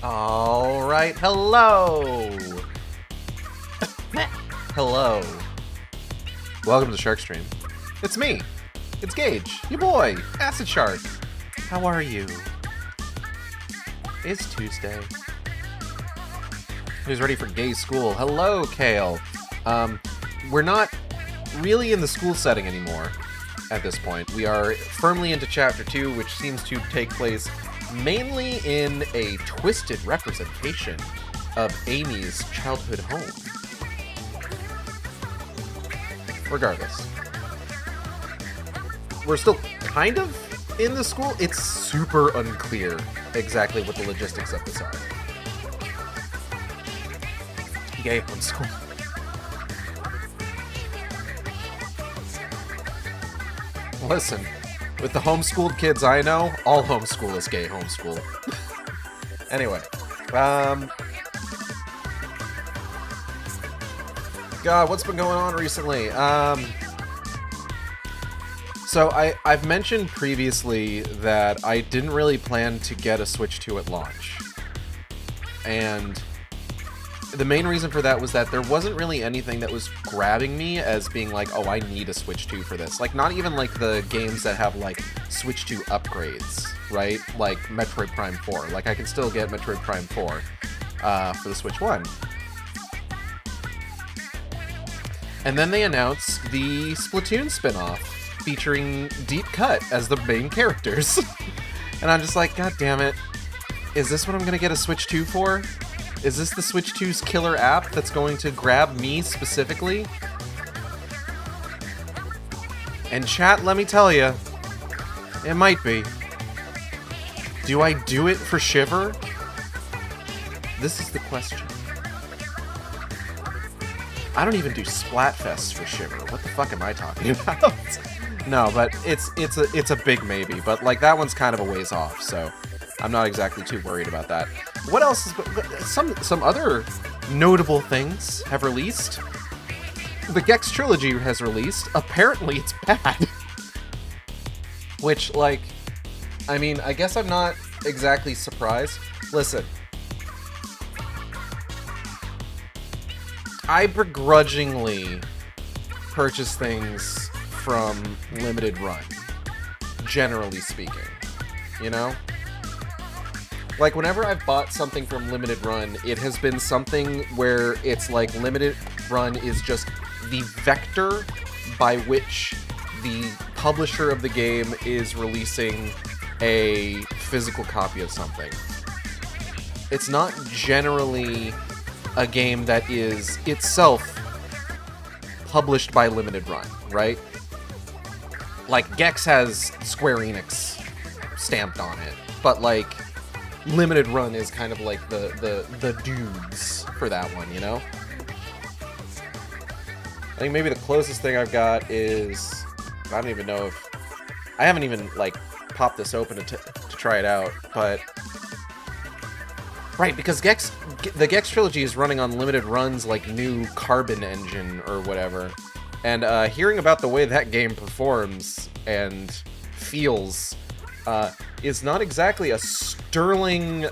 All right, hello. Hello. Welcome to Shark Stream. It's me. It's Gage, your boy, Acid Shark. How are you? It's Tuesday. Who's ready for gay school? Hello, Kale. We're not really in the school setting anymore at this point. We are firmly into Chapter 2, which seems to take place mainly in a twisted representation of Amy's childhood home. Regardless. We're still kind of in the school. It's super unclear exactly what the logistics of this are. Gay homeschool. Listen, with the homeschooled kids I know, all homeschool is gay homeschool. Anyway, God, what's been going on recently? So I've mentioned previously that I didn't really plan to get a Switch 2 at launch. And the main reason for that was that there wasn't really anything that was grabbing me as being like, oh, I need a Switch 2 for this. Like, not even like the games that have like Switch 2 upgrades, right? Like Metroid Prime 4. Like, I can still get Metroid Prime 4 for the Switch 1. And then they announced the Splatoon spin-off featuring Deep Cut as the main characters. And I'm just like, God damn it. Is this what I'm gonna get a Switch 2 for? Is this the Switch 2's killer app that's going to grab me specifically? And chat, let me tell you, it might be. Do I do it for Shiver? This is the question. I don't even do Splatfests for Shiver. What the fuck am I talking about? No, but it's a big maybe. But like that one's kind of a ways off, so I'm not exactly too worried about that. What else is... Some other notable things have released. The Gex Trilogy has released. Apparently it's bad. Which, like... I mean, I guess I'm not exactly surprised. Listen. I begrudgingly purchase things from Limited Run. Generally speaking. You know? Like, whenever I've bought something from Limited Run, it has been something where it's like Limited Run is just the vector by which the publisher of the game is releasing a physical copy of something. It's not generally a game that is itself published by Limited Run, right? Like, Gex has Square Enix stamped on it, but like... Limited Run is kind of like the dudes for that one, you know? I think maybe the closest thing I've got is... I don't even know if... I haven't even, like, popped this open to try it out, but... Right, because the Gex Trilogy is running on Limited Run's, like, new Carbon engine or whatever. And hearing about the way that game performs and feels... is not exactly a sterling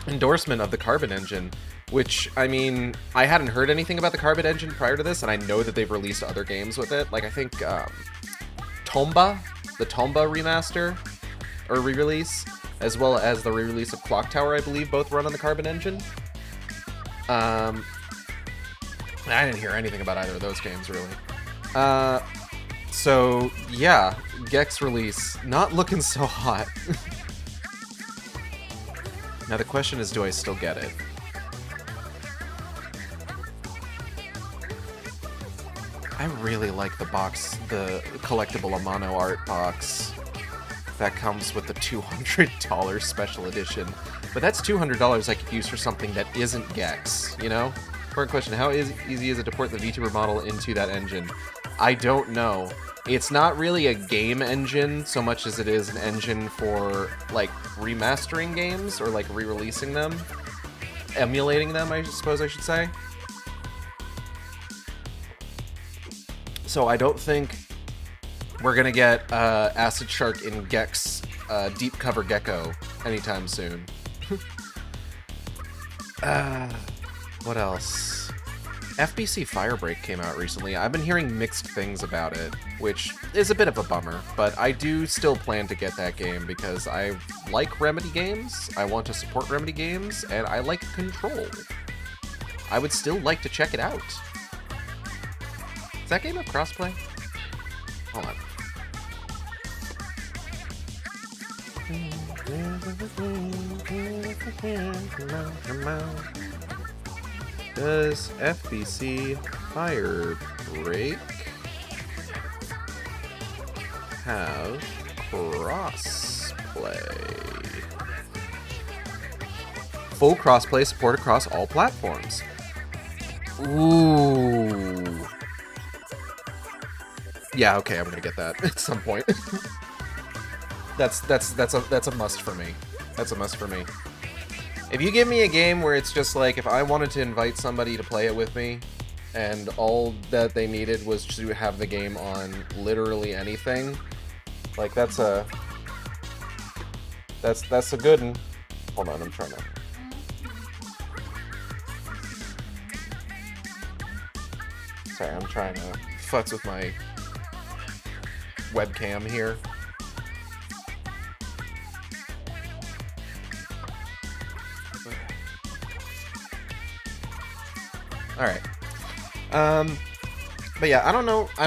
endorsement of the Carbon engine, which, I mean, I hadn't heard anything about the Carbon engine prior to this, and I know that they've released other games with it. Like, I think Tomba, the Tomba remaster, or re-release, as well as the re-release of Clock Tower, I believe, both run on the Carbon engine. I didn't hear anything about either of those games, really. So, yeah, Gex release, not looking so hot. Now the question is, do I still get it? I really like the box, the collectible Amano art box that comes with the $200 special edition. But that's $200 I could use for something that isn't Gex, you know? Current question, how easy is it to port the VTuber model into that engine? I don't know. It's not really a game engine so much as it is an engine for, like, remastering games or, like, re-releasing them. Emulating them, I suppose I should say. So I don't think we're gonna get Acid Shark in Gex Deep Cover Gecko anytime soon. What else? FBC Firebreak came out recently. I've been hearing mixed things about it, which is a bit of a bummer, but I do still plan to get that game because I like Remedy games, I want to support Remedy games, and I like Control. I would still like to check it out. Is that game a crossplay? Hold on. Does FBC Firebreak have crossplay? Full crossplay support across all platforms. Ooh. Yeah, okay, I'm gonna get that at some point. That's a must for me. That's a must for me. If you give me a game where it's just like, if I wanted to invite somebody to play it with me, and all that they needed was to have the game on literally anything, like that's a good one. Hold on, I'm trying to. Sorry, I'm trying to futz with my webcam here. Alright. But yeah, I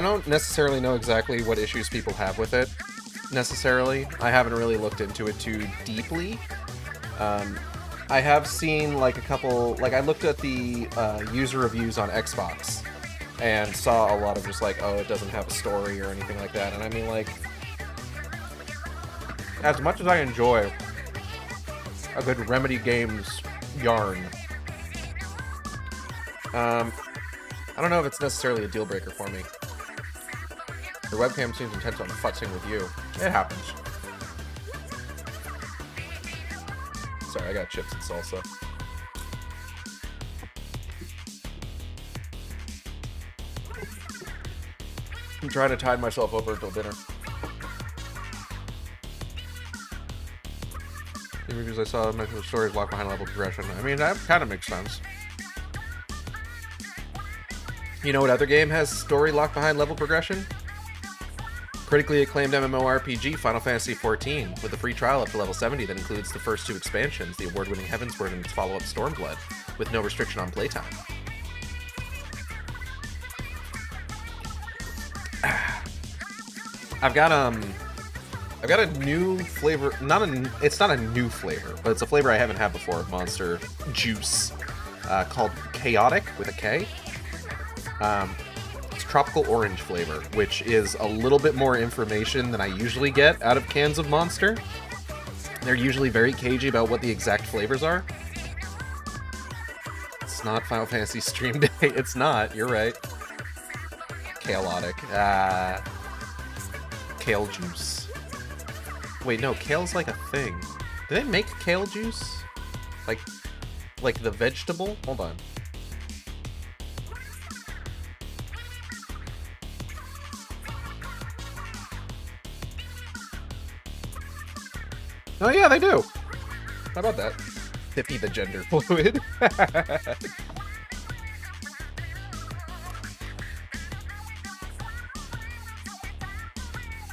don't necessarily know exactly what issues people have with it, necessarily. I haven't really looked into it too deeply. I have seen, like, a couple, like, I looked at the user reviews on Xbox, and saw a lot of just like, oh, it doesn't have a story or anything like that, and I mean, like, as much as I enjoy a good Remedy Games yarn, I don't know if it's necessarily a deal breaker for me. Your webcam seems intent on futzing with you. It happens. Sorry, I got chips and salsa. I'm trying to tide myself over until dinner. The reviews I saw mentioned the stories locked behind level progression. I mean, that kind of makes sense. You know what other game has story locked behind level progression? Critically acclaimed MMORPG Final Fantasy XIV, with a free trial up to level 70 that includes the first 2 expansions, the award-winning Heavensward and its follow-up Stormblood, with no restriction on playtime. I've got a new flavor, it's not a new flavor, but it's a flavor I haven't had before of Monster Juice, called Chaotic, with a K. It's tropical orange flavor, which is a little bit more information than I usually get out of cans of Monster. They're usually very cagey about what the exact flavors are. It's not Final Fantasy Stream Day. It's not, you're right. Chaotic. Kale juice. Wait, no, kale's like a thing. Do they make kale juice? Like the vegetable? Hold on. Oh yeah, they do. How about that? Hippie the gender fluid.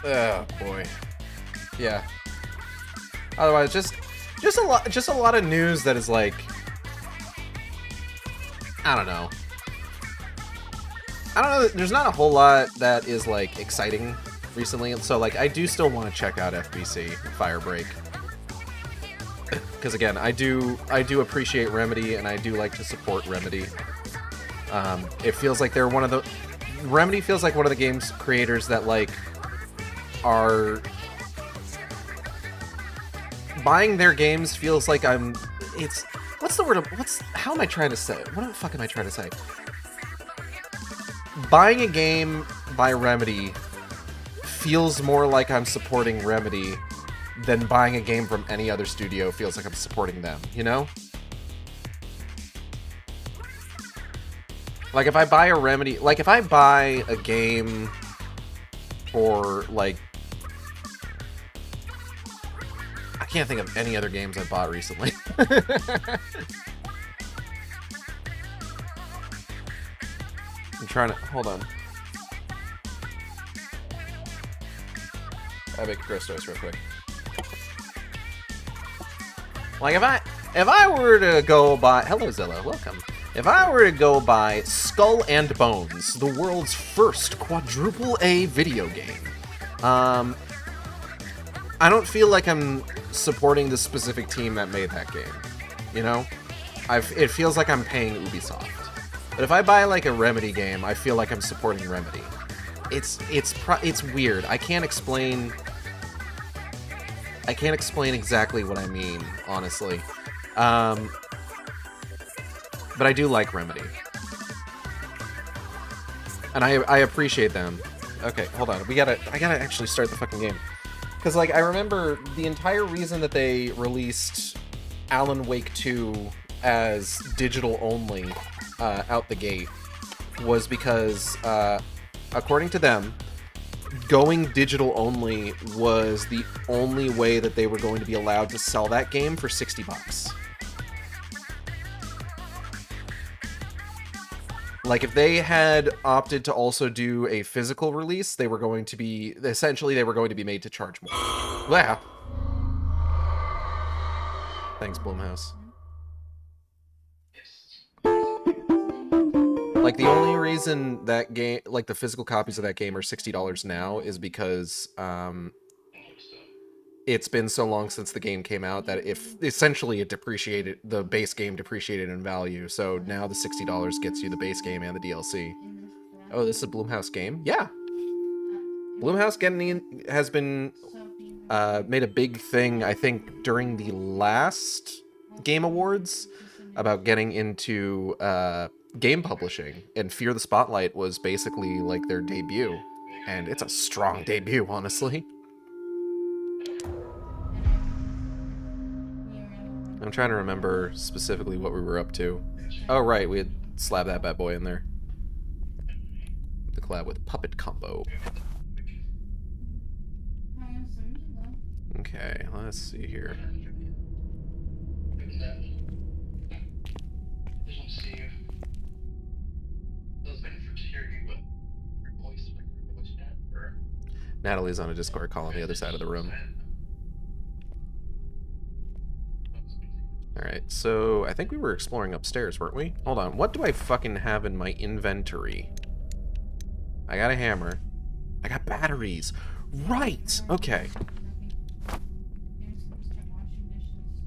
Oh boy. Yeah. Otherwise, just a lot of news that is like, I don't know. There's not a whole lot that is like exciting recently, so like I do still want to check out FBC Firebreak. Because again, I do appreciate Remedy, and I do like to support Remedy. It feels like they're one of the... Remedy feels like one of the game's creators that, like, are... Buying their games feels like I'm... It's... What's the word? How am I trying to say it? What the fuck am I trying to say? Buying a game by Remedy feels more like I'm supporting Remedy than buying a game from any other studio feels like I'm supporting them, you know? Like, if I buy a Remedy... Like, if I buy a game for, like... I can't think of any other games I bought recently. I'm trying to... Hold on. I'll make a gross toast real quick. Like, if I were to go buy... Hello, Zilla. Welcome. If I were to go buy Skull and Bones, the world's first quadruple A video game, I don't feel like I'm supporting the specific team that made that game. You know? It feels like I'm paying Ubisoft. But if I buy, like, a Remedy game, I feel like I'm supporting Remedy. It's weird. I can't explain exactly what I mean, honestly. But I do like Remedy. And I appreciate them. Okay, hold on. I gotta actually start the fucking game. Because, like, I remember the entire reason that they released Alan Wake 2 as digital only out the gate was because, according to them, going digital only was the only way that they were going to be allowed to sell that game for $60. Like, if they had opted to also do a physical release, they were going to be... Essentially, they were going to be made to charge more. Wow. Thanks, Blumhouse. Like, the only reason that game... Like, the physical copies of that game are $60 now is because, it's been so long since the game came out that if essentially it depreciated, the base game depreciated in value. So now the $60 gets you the base game and the DLC. Oh, this is a Blumhouse game? Yeah. Blumhouse has been made a big thing, I think, during the last Game Awards about getting into game publishing, and Fear the Spotlight was basically like their debut, and it's a strong debut, honestly. I'm trying to remember specifically what we were up to. Oh, right, we had slapped that bad boy in there. The collab with Puppet Combo. Okay, let's see here. Natalie's on a Discord call on the other side of the room. Alright, so I think we were exploring upstairs, weren't we? Hold on, what do I fucking have in my inventory? I got a hammer. I got batteries. Right! Okay.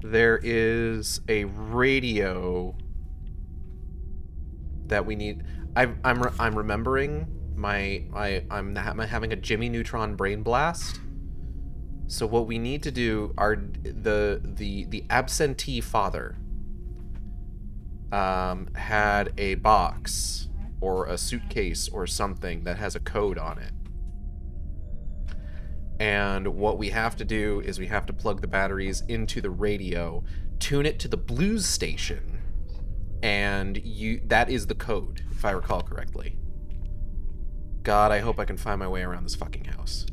There is a radio that we need. I'm remembering I'm having a Jimmy Neutron brain blast. So what we need to do are the absentee father had a box or a suitcase or something that has a code on it. And what we have to do is we have to plug the batteries into the radio, tune it to the blues station, and that is the code, if I recall correctly. God, I hope I can find my way around this fucking house.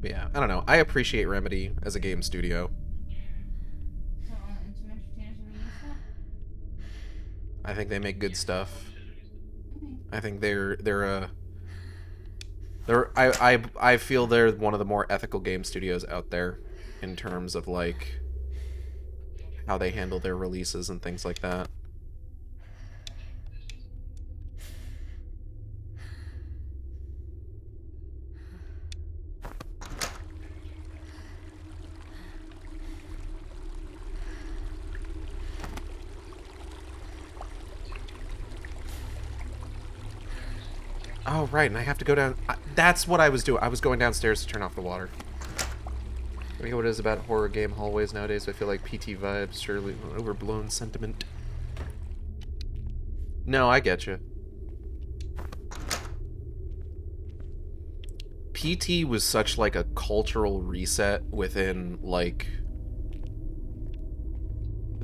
But yeah, I don't know. I appreciate Remedy as a game studio. I think they make good stuff. I think I feel they're one of the more ethical game studios out there in terms of like how they handle their releases and things like that. Oh, right, and I have to go down... that's what I was doing. I was going downstairs to turn off the water. I know what it is about horror game hallways nowadays. I feel like PT vibes, surely overblown sentiment. No, I get you. PT was such, like, a cultural reset within, like...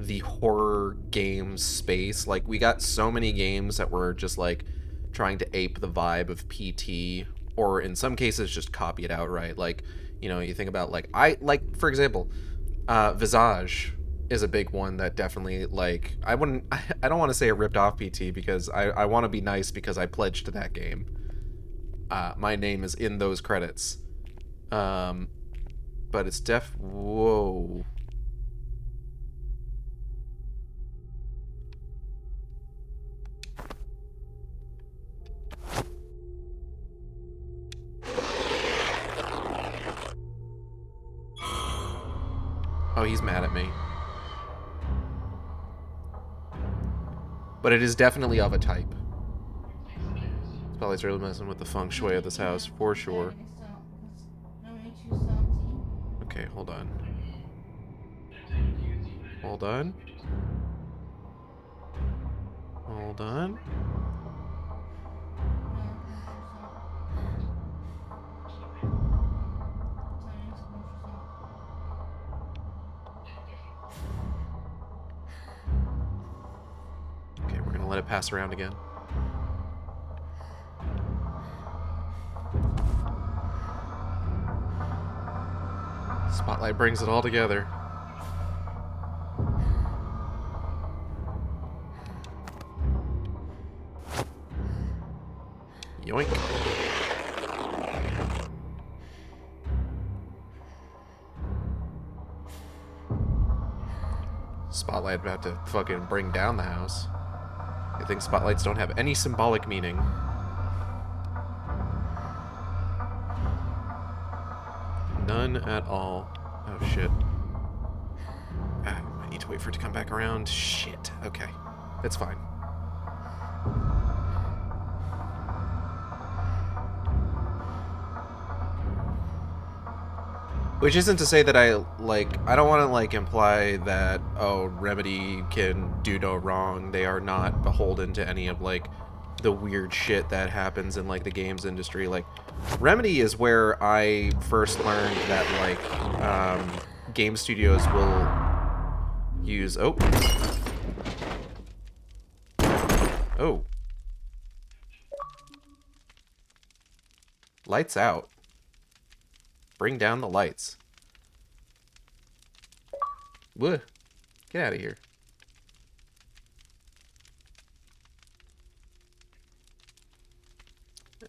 the horror game space. Like, we got so many games that were just like trying to ape the vibe of PT, or in some cases just copy it outright. Like, you know, you think about like for example, Visage is a big one that definitely, like, I don't want to say it ripped off PT, because I want to be nice because I pledged to that game. My name is in those credits. But it's whoa. Oh, he's mad at me. But it is definitely of a type. Spotlight's really messing with the feng shui of this house, for sure. Okay, hold on. Hold on. Hold on. Okay, we're gonna let it pass around again. Spotlight brings it all together. Yoink. Spotlight about to fucking bring down the house. I think spotlights don't have any symbolic meaning. None at all. Oh shit. I need to wait for it to come back around. Shit. Okay. It's fine. Which isn't to say that I don't want to, like, imply that, oh, Remedy can do no wrong. They are not beholden to any of, like, the weird shit that happens in, like, the games industry. Like, Remedy is where I first learned that, like, game studios will use... Oh. Oh. Lights out. Bring down the lights. Whoa. Get out of here.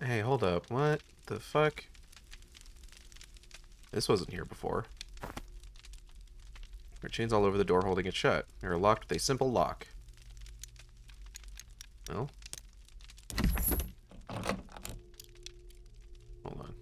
Hey, hold up. What the fuck? This wasn't here before. There are chains all over the door holding it shut. They are locked with a simple lock. No? Hold on.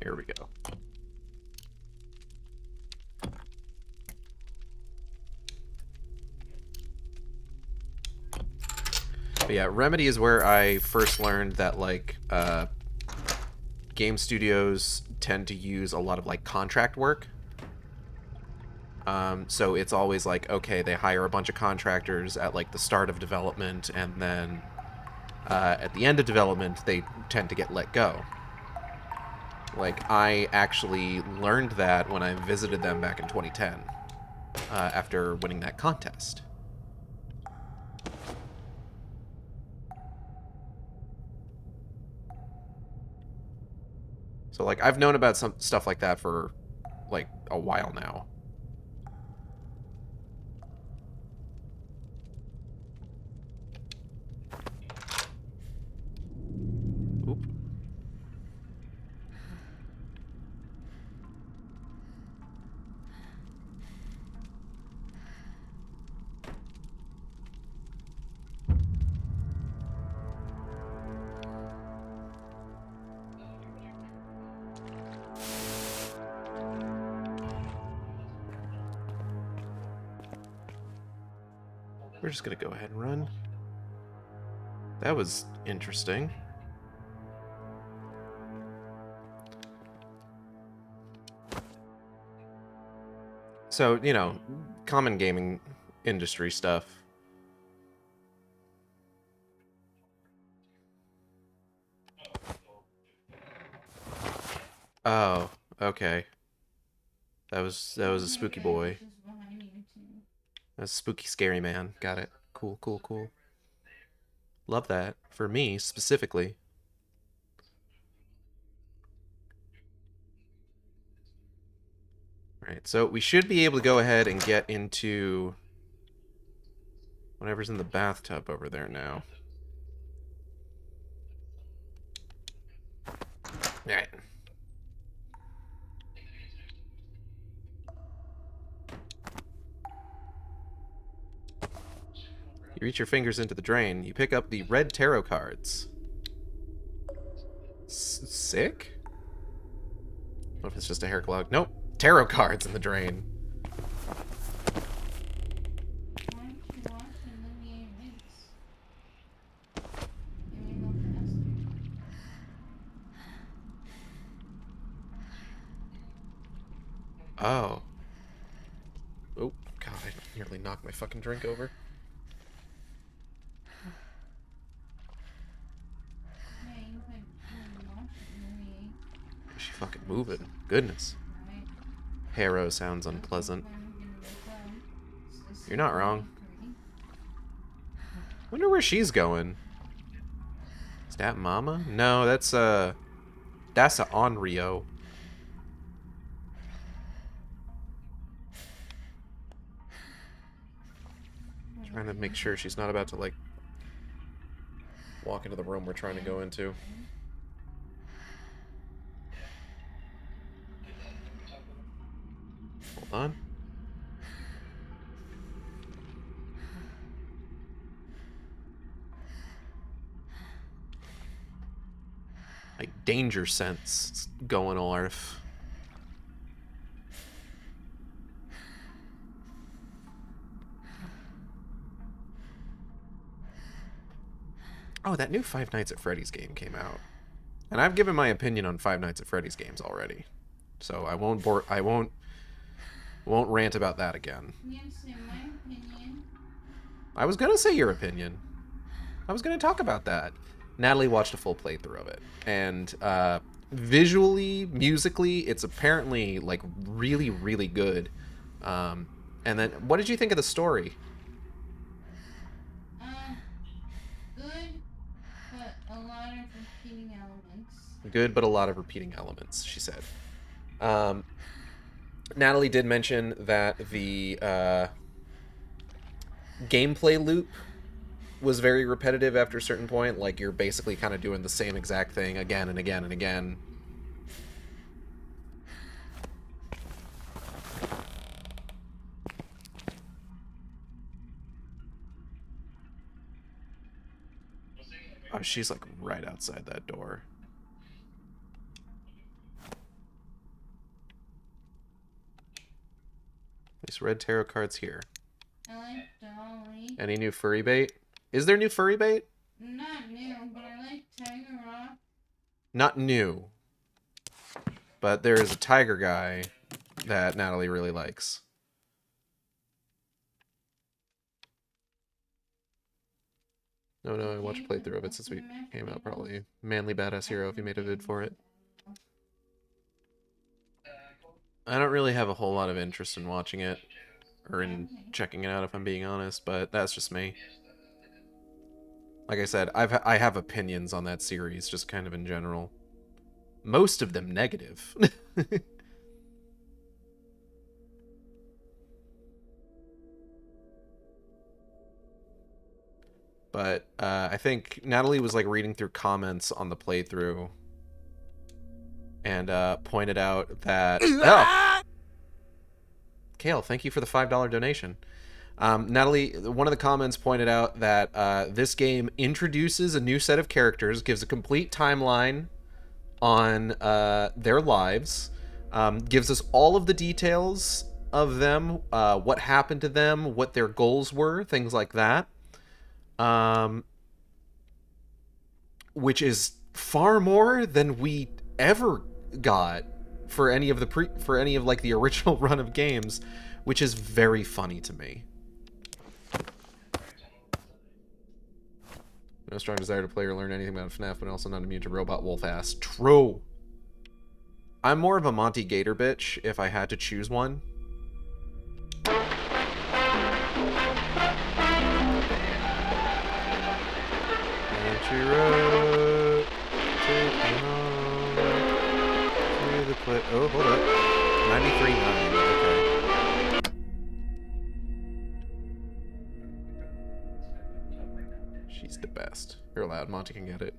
Here we go. But yeah, Remedy is where I first learned that, like, game studios tend to use a lot of, like, contract work. So it's always like, okay, they hire a bunch of contractors at, like, the start of development, and then at the end of development, they tend to get let go. Like, I actually learned that when I visited them back in 2010, after winning that contest. So, like, I've known about some stuff like that for, like, a while now. Oop. We're just gonna go ahead and run. That was interesting. So, you know, common gaming industry stuff. Oh, okay. That was a spooky boy. That's a spooky, scary man. Got it. Cool, cool, cool. Love that. For me, specifically. Alright, so we should be able to go ahead and get into whatever's in the bathtub over there now. Alright. You reach your fingers into the drain. You pick up the red tarot cards. Sick? What if it's just a hair clog? Nope. Tarot cards in the drain. Oh. Oh, God, I nearly knocked my fucking drink over. Is she fucking moving? Goodness. Harrow sounds unpleasant. You're not wrong. Wonder where she's going. Is that Mama? No, that's a onryō. Trying to make sure she's not about to, like, walk into the room we're trying to go into. Hold on. Like, danger sense going off. Oh, that new Five Nights at Freddy's game came out. And I've given my opinion on Five Nights at Freddy's games already. So I won't rant about that again. You can say my opinion. I was gonna say your opinion. I was gonna talk about that. Natalie watched a full playthrough of it, and visually, musically, it's apparently like really, really good. And then, what did you think of the story? Good, but a lot of repeating elements. Good, but a lot of repeating elements, she said. Natalie did mention that the gameplay loop was very repetitive after a certain point. Like, you're basically kind of doing the same exact thing again and again and again. Oh, she's like right outside that door. These red tarot cards here. I like Dolly. Any new furry bait? Is there new furry bait? Not new, but I like Tiger Rock. Not new. But there is a tiger guy that Natalie really likes. No, I watched a playthrough of it since we came out, probably. Manly Badass Hero if you made a vid for it. I don't really have a whole lot of interest in watching it, or in checking it out if I'm being honest, but that's just me. Like I said, I have opinions on that series, just kind of in general. Most of them negative. But I think Natalie was like reading through comments on the playthrough and pointed out that... Oh! Kale, thank you for the $5 donation. Natalie, one of the comments pointed out that this game introduces a new set of characters, gives a complete timeline on their lives, gives us all of the details of them, what happened to them, what their goals were, things like that. Which is far more than we ever got for any of like the original run of games, which is very funny to me. No strong desire to play or learn anything about FNAF, but also not immune to robot wolf ass. True. I'm more of a Monty Gator bitch if I had to choose one. Country road, take me home to the place. Oh, hold up. 93.9. Okay. She's the best. You're allowed. Monty can get it.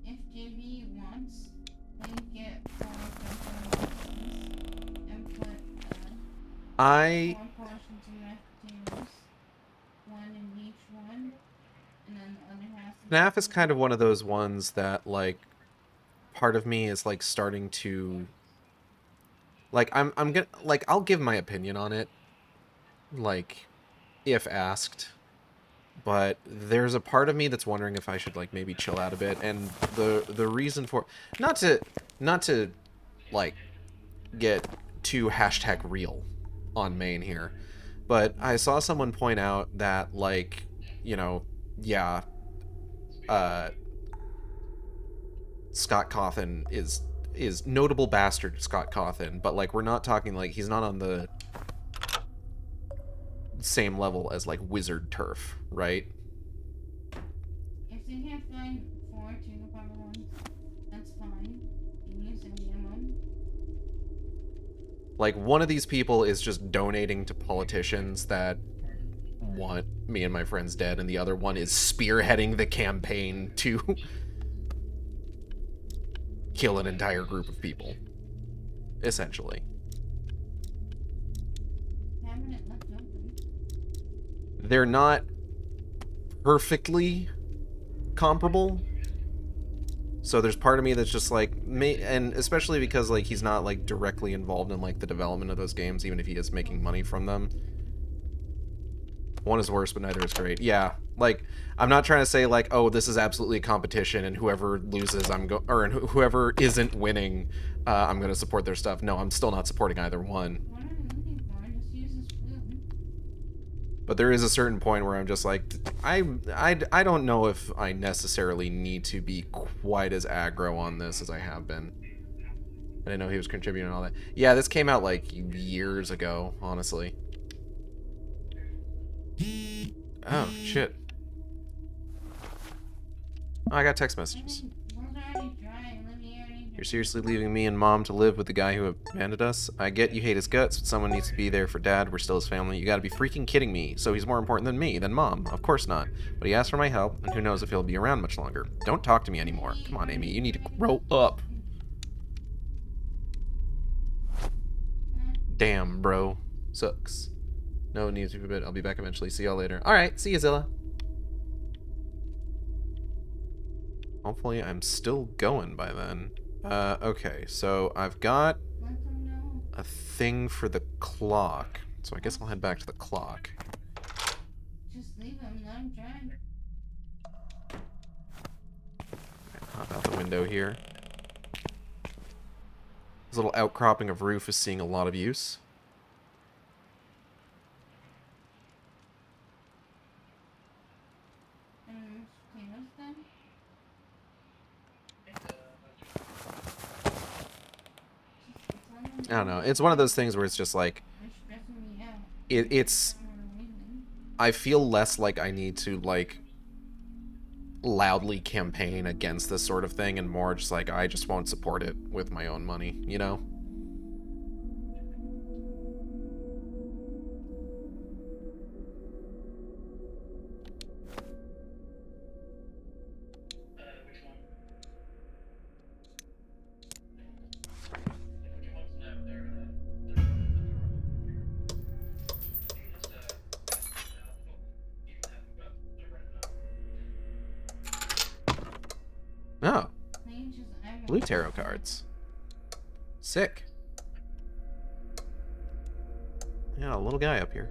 If JB wants, they get 4 and put 4 portions of mashed potatoes, 1 in each one, and then the other half. FNAF is kind of one of those ones that, like, part of me is, like, starting to, like, I'm gonna, like, I'll give my opinion on it, like, if asked, but there's a part of me that's wondering if I should, like, maybe chill out a bit, and the reason for, not to, like, get too #real on main here, but I saw someone point out that, like, you know, yeah, Scott Cawthon is notable bastard Scott Cawthon, but, like, we're not talking, like, he's not on the same level as, like, Wizard Turf, right? If they can't find 4 chicken powder ones, that's fine. You can use any of them. Like, one of these people is just donating to politicians that want me and my friends dead, and the other one is spearheading the campaign to kill an entire group of people, essentially. Cabinet left open. They're not perfectly comparable, so there's part of me that's just like, and especially because, like, he's not, like, directly involved in, like, the development of those games, even if he is making money from them. One is worse, but neither is great. Yeah, like, I'm not trying to say, like, oh, this is absolutely a competition, and whoever loses, or whoever isn't winning, I'm gonna support their stuff. No, I'm still not supporting either one. What are you looking for? Just use this spoon. But there is a certain point where I'm just like, I don't know if I necessarily need to be quite as aggro on this as I have been. I didn't know he was contributing and all that. Yeah, this came out, like, years ago, honestly. Oh, shit. Oh, I got text messages. You're seriously leaving me and Mom to live with the guy who abandoned us? I get you hate his guts, but someone needs to be there for Dad. We're still his family. You gotta be freaking kidding me. So he's more important than me, than Mom. Of course not. But he asked for my help, and who knows if he'll be around much longer. Don't talk to me anymore. Come on, Amy. You need to grow up. Damn, bro. Sucks. No need to be bit. I'll be back eventually. See y'all later. Alright, see you, Zilla. Hopefully I'm still going by then. Okay, so I've got a thing for the clock. So I guess I'll head back to the clock. Just leave him, let him drive. Hop out the window here. This little outcropping of roof is seeing a lot of use. Potatoes then? I don't know. It's one of those things where it's just like, They're stressing me out. it's, For no reason. I feel less like I need to, like, loudly campaign against this sort of thing, and more just like, I just won't support it with my own money, you know? Oh, Please just everyone. blue tarot cards. Sick. Yeah, a little guy up here.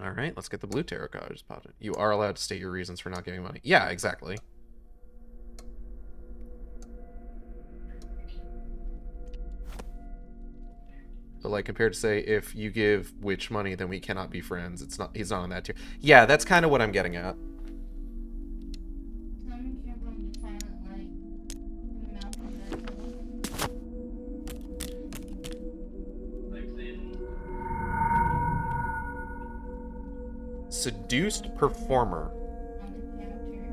Alright, let's get the blue tarot cards popped in. You are allowed to state your reasons for not giving money. Yeah, exactly. But like compared to say, if you give Witch money, then we cannot be friends. It's not. He's not on that tier. Yeah, that's kind of what I'm getting at. Some people in the silent light. In the mouth of that. Seduced performer. On the counter.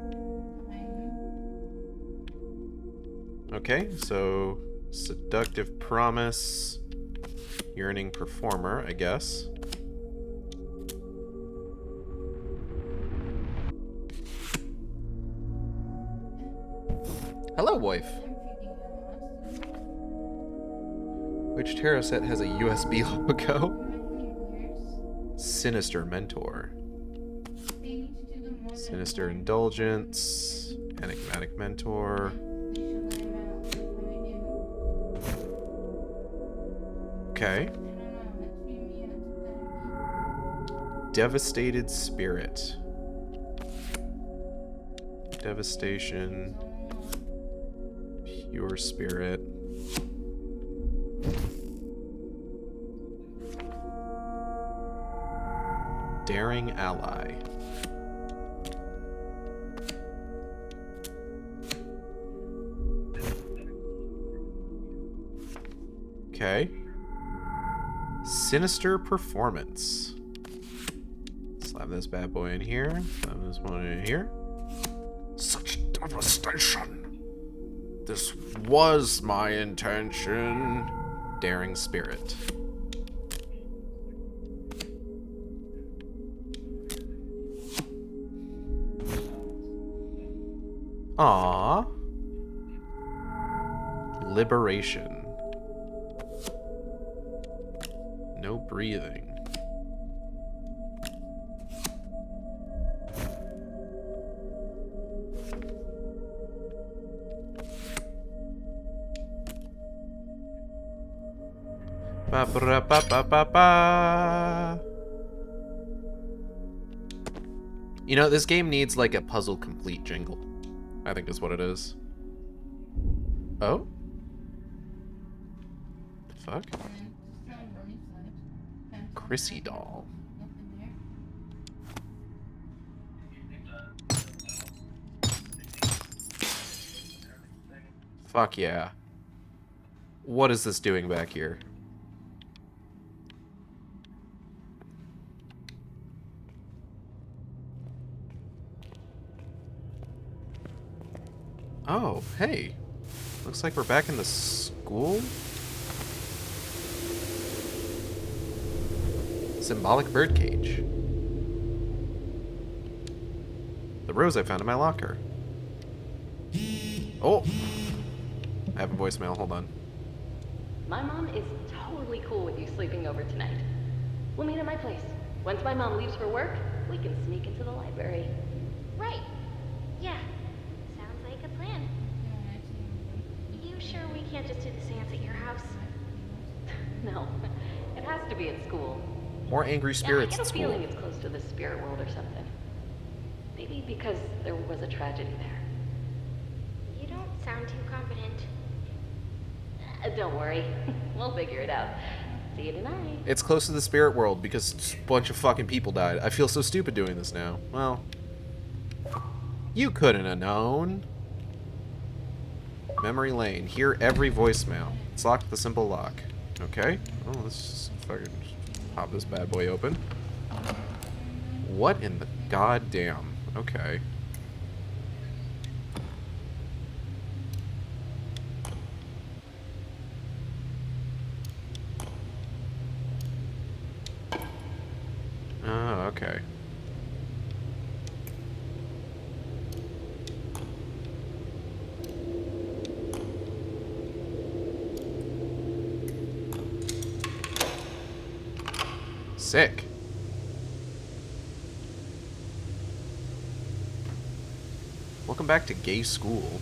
Behind you. Okay, so seductive promise, yearning performer, I guess. Hello, wife. I'm feeding you lots. Which tarot set has a USB logo? Ears. Sinister mentor. They need to do the more than Sinister indulgence. Enigmatic mentor. they should let him out before we do. Okay. I don't know. Let's be me and Devastated spirit. Devastation. Pure spirit. Daring ally. Okay. Sinister performance. Slap this bad boy in here. Slap this one in here. Such devastation. This was my intention. Daring spirit. Aww. Liberation. No breathing. Ba ba ba ba ba ba. You know, this game needs like a puzzle complete jingle. I think is what it is. Oh? The fuck? and then just tell him really flat. Chrissy doll. Nothing there. Fuck yeah. What is this doing back here? Oh, hey. Looks like we're back in the school? Symbolic birdcage. The rose I found in my locker. Oh! I have a voicemail, hold on. My mom is totally cool with you sleeping over tonight. We'll meet at my place. Once my mom leaves for work, we can sneak into the library. Right. Yeah. Sounds like a plan. You sure we can't just do the seance at your house? No, it has to be at school. More angry Yeah, I spirits get at a school. feeling it's close to the spirit world or something. Maybe because there was a tragedy there. You don't sound too confident. Don't worry, we'll figure it out. See you tonight. It's close to the spirit world because a bunch of fucking people died. I feel so stupid doing this now. Well, you couldn't have known. Memory lane. Hear every voicemail. It's locked with a simple lock. Okay. Oh, let's just fucking pop this bad boy open. What in the goddamn? Okay. Oh, okay. Sick. Welcome back to gay school.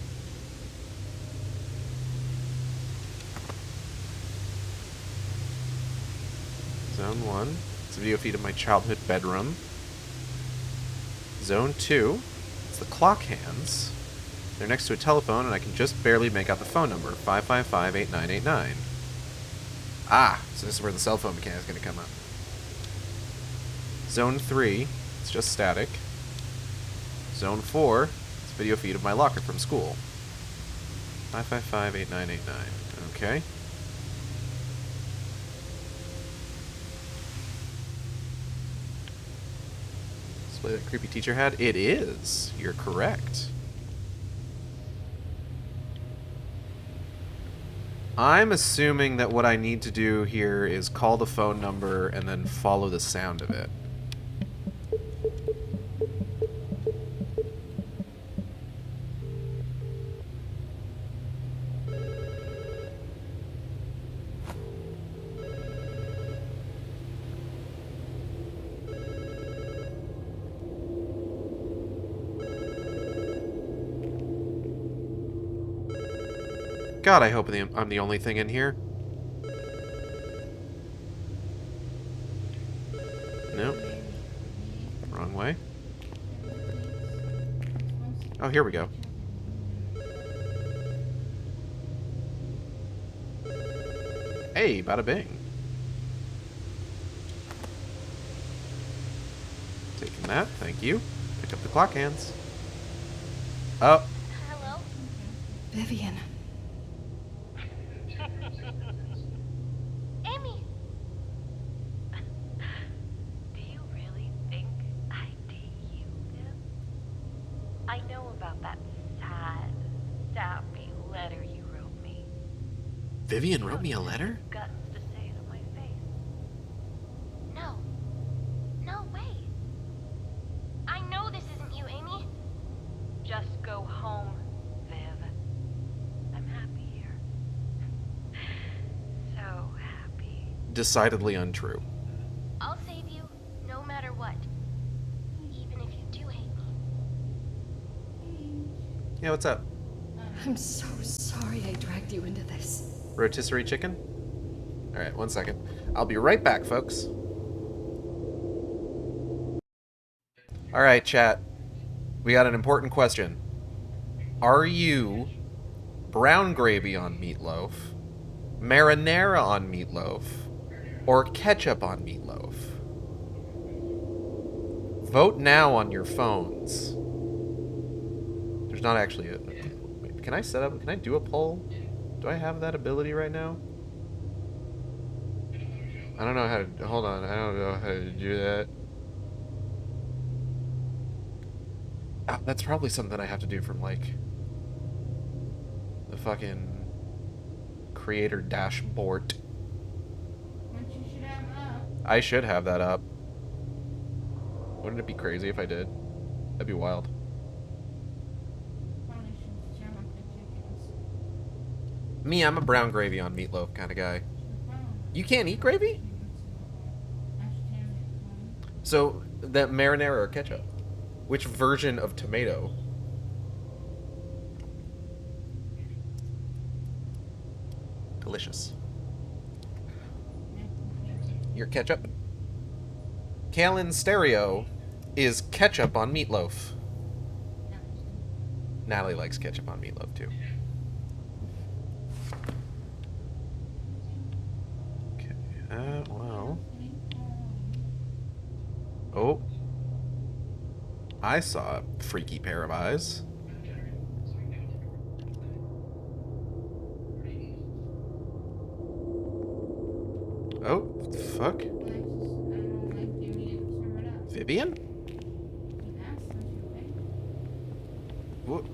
Zone 1. It's a video feed of my childhood bedroom. Zone 2. It's the clock hands. They're next to a telephone, and I can just barely make out the phone number. 555-8989. Ah, so this is where the cell phone mechanic is going to come up. Zone 3. It's just static. Zone 4. It's a video feed of my locker from school. 555-8989. Okay. Display that creepy teacher had? It is. You're correct. I'm assuming that what I need to do here is call the phone number and then follow the sound of it. God, I hope I'm the only thing in here. Nope. Wrong way. Oh, here we go. Hey, bada bing. Taking that, thank you. Pick up the clock hands. Oh. Hello? Vivian. Amy! Do you really think I'd date you, Viv? I know about that sad, sappy letter you wrote me. Vivian wrote me a letter? Guts to say it to my face. No. No way. I know this isn't you, Amy. Just go home, Viv. I'm happy here. So happy. Decidedly untrue. I'll save you, no matter what. Even if you do hate me. Yeah, what's up? I'm so sorry I dragged you into this. Rotisserie chicken? Alright, 1 second. I'll be right back, folks. Alright, chat. We got an important question. Are you brown gravy on meatloaf, marinara on meatloaf, or ketchup on meatloaf? Vote now on your phones. There's not actually a... Wait, can I set up... Can I do a poll? Do I have that ability right now? I don't know how to... Hold on. I don't know how to do that. Ah, that's probably something I have to do from, like... the fucking... creator dashboard. Which you should have up. I should have that up. Wouldn't it be crazy if I did? That'd be wild. Probably should jam up the chickens. Me, I'm a brown gravy on meatloaf kind of guy. You can't eat gravy? So, that marinara or ketchup? Which version of tomato? Delicious. Your ketchup? Kalen Stereo is ketchup on meatloaf. Natalie likes ketchup on meatloaf too. Okay, well. Oh. I saw a freaky pair of eyes. Oh, fuck. Vivian? What?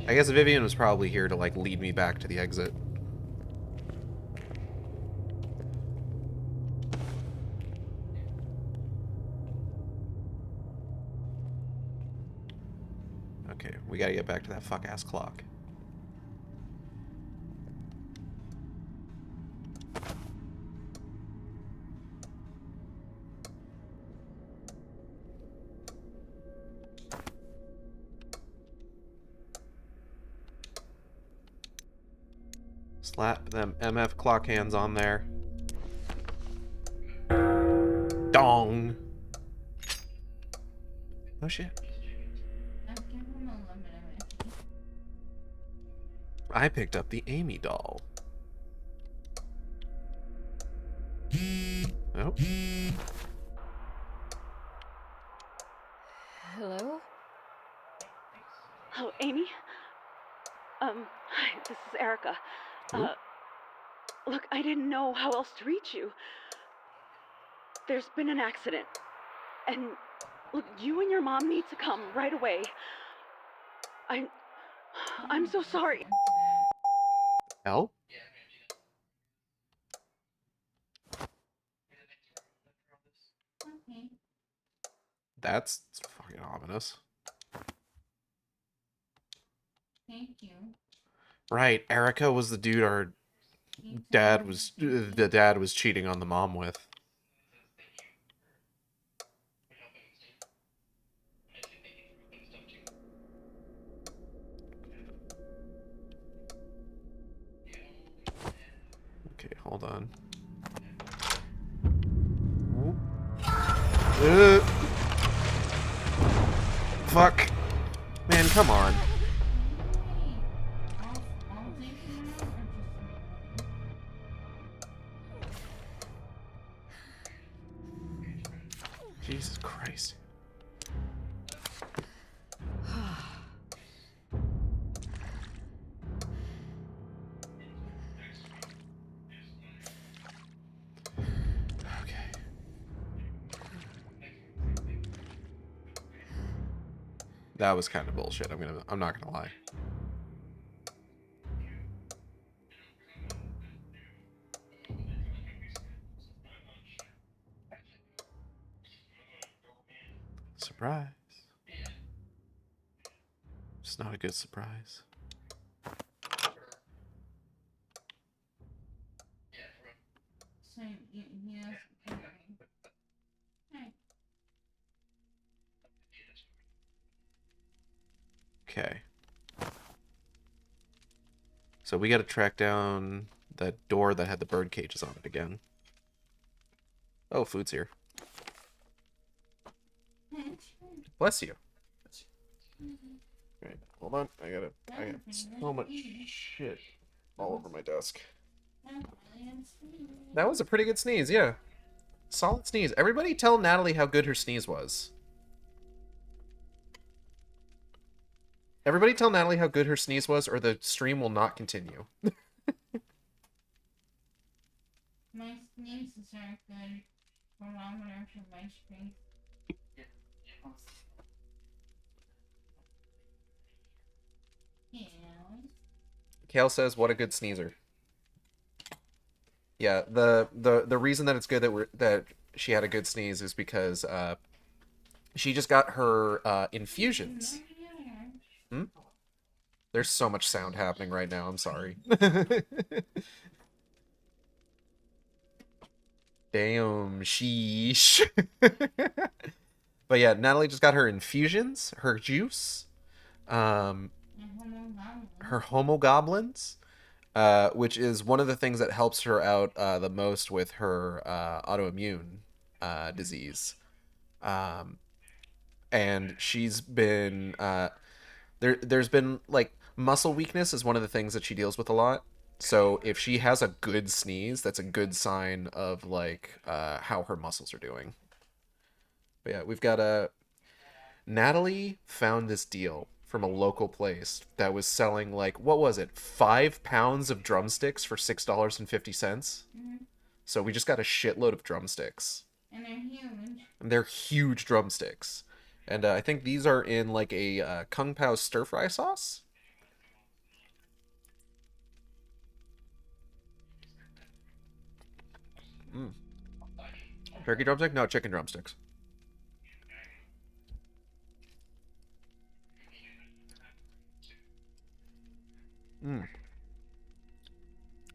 I guess Vivian was probably here to, like, lead me back to the exit. We gotta get back to that fuck-ass clock. Slap them MF clock hands on there. Dong! Oh shit. I'll give him a little bit of it. I picked up the Amy doll. Oh. Hello? Oh, Amy? Hi, this is Erica. Look, I didn't know how else to reach you. There's been an accident. And look, you and your mom need to come right away. I'm so sorry. Help? Okay. That's fucking ominous. Thank you. Right, Erica was the dude our the dad was cheating on the mom with. Okay, hold on. Fuck. Man, come on. All taken out or just me? Jesus Christ. Okay. That was kind of bullshit. I'm not gonna lie. Surprise. It's not a good surprise. So, yes. Okay. Hey. Okay. So we gotta track down that door that had the bird cages on it again. Oh, food's here. Bless you. Alright, hold on. I got so much shit all over my desk. That was a pretty good sneeze, yeah. Solid sneeze. Everybody tell Natalie how good her sneeze was. Everybody tell Natalie how good her sneeze was, or the stream will not continue. My sneezes are good barometer for my strength. Yeah. Kale says, "What a good sneezer." Yeah, the reason that it's good that she had a good sneeze is because she just got her infusions. Hmm? There's so much sound happening right now. I'm sorry. Damn, sheesh. But yeah, Natalie just got her infusions, her juice, her homogoblins, which is one of the things that helps her out the most with her autoimmune disease. And she's been there's been like muscle weakness is one of the things that she deals with a lot. So if she has a good sneeze, that's a good sign of like how her muscles are doing. But yeah, we've got Natalie found this deal from a local place that was selling like, what was it, 5 pounds of drumsticks for $6.50. So we just got a shitload of drumsticks. And they're huge. And they're huge drumsticks. And I think these are in like a Kung Pao stir fry sauce. Turkey drumstick? No, chicken drumsticks.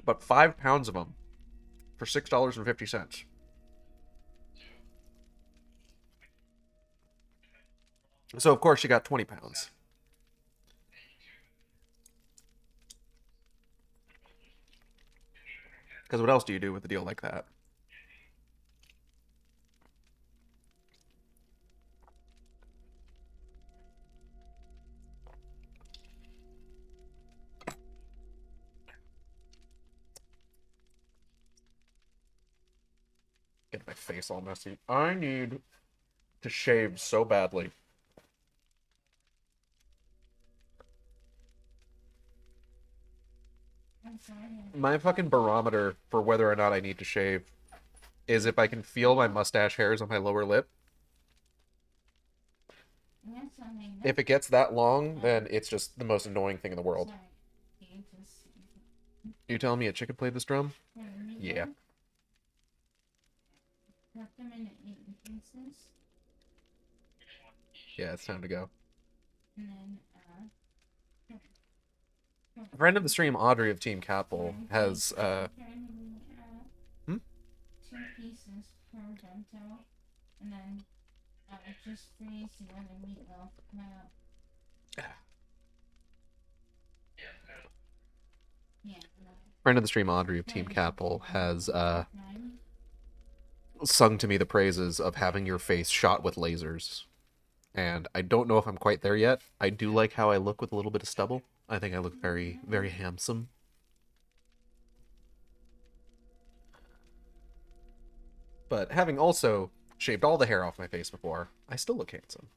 But 5 pounds of them for $6.50. So, of course, she got 20 pounds. Because what else do you do with a deal like that? Get my face all messy. I need to shave so badly. I'm sorry. My fucking barometer for whether or not I need to shave is if I can feel my mustache hairs on my lower lip. Yes, I mean, If it gets that long, then it's just the most annoying thing in the world. sorry. You just... You telling me a chicken played this drum? Yeah. Cut them into 8 pieces, Yeah, it's time to go. and then, Friend of the stream, Audrey of Team Catbull, has, turn Hmm? 2 pieces per bento, and then, just freeze the other meatloaf out. Yeah. Friend of the stream, Audrey of Team Catbull, has, sung to me the praises of having your face shot with lasers. And I don't know if I'm quite there yet. I do like how I look with a little bit of stubble. I think I look very, very handsome. But having also shaved all the hair off my face before, I still look handsome.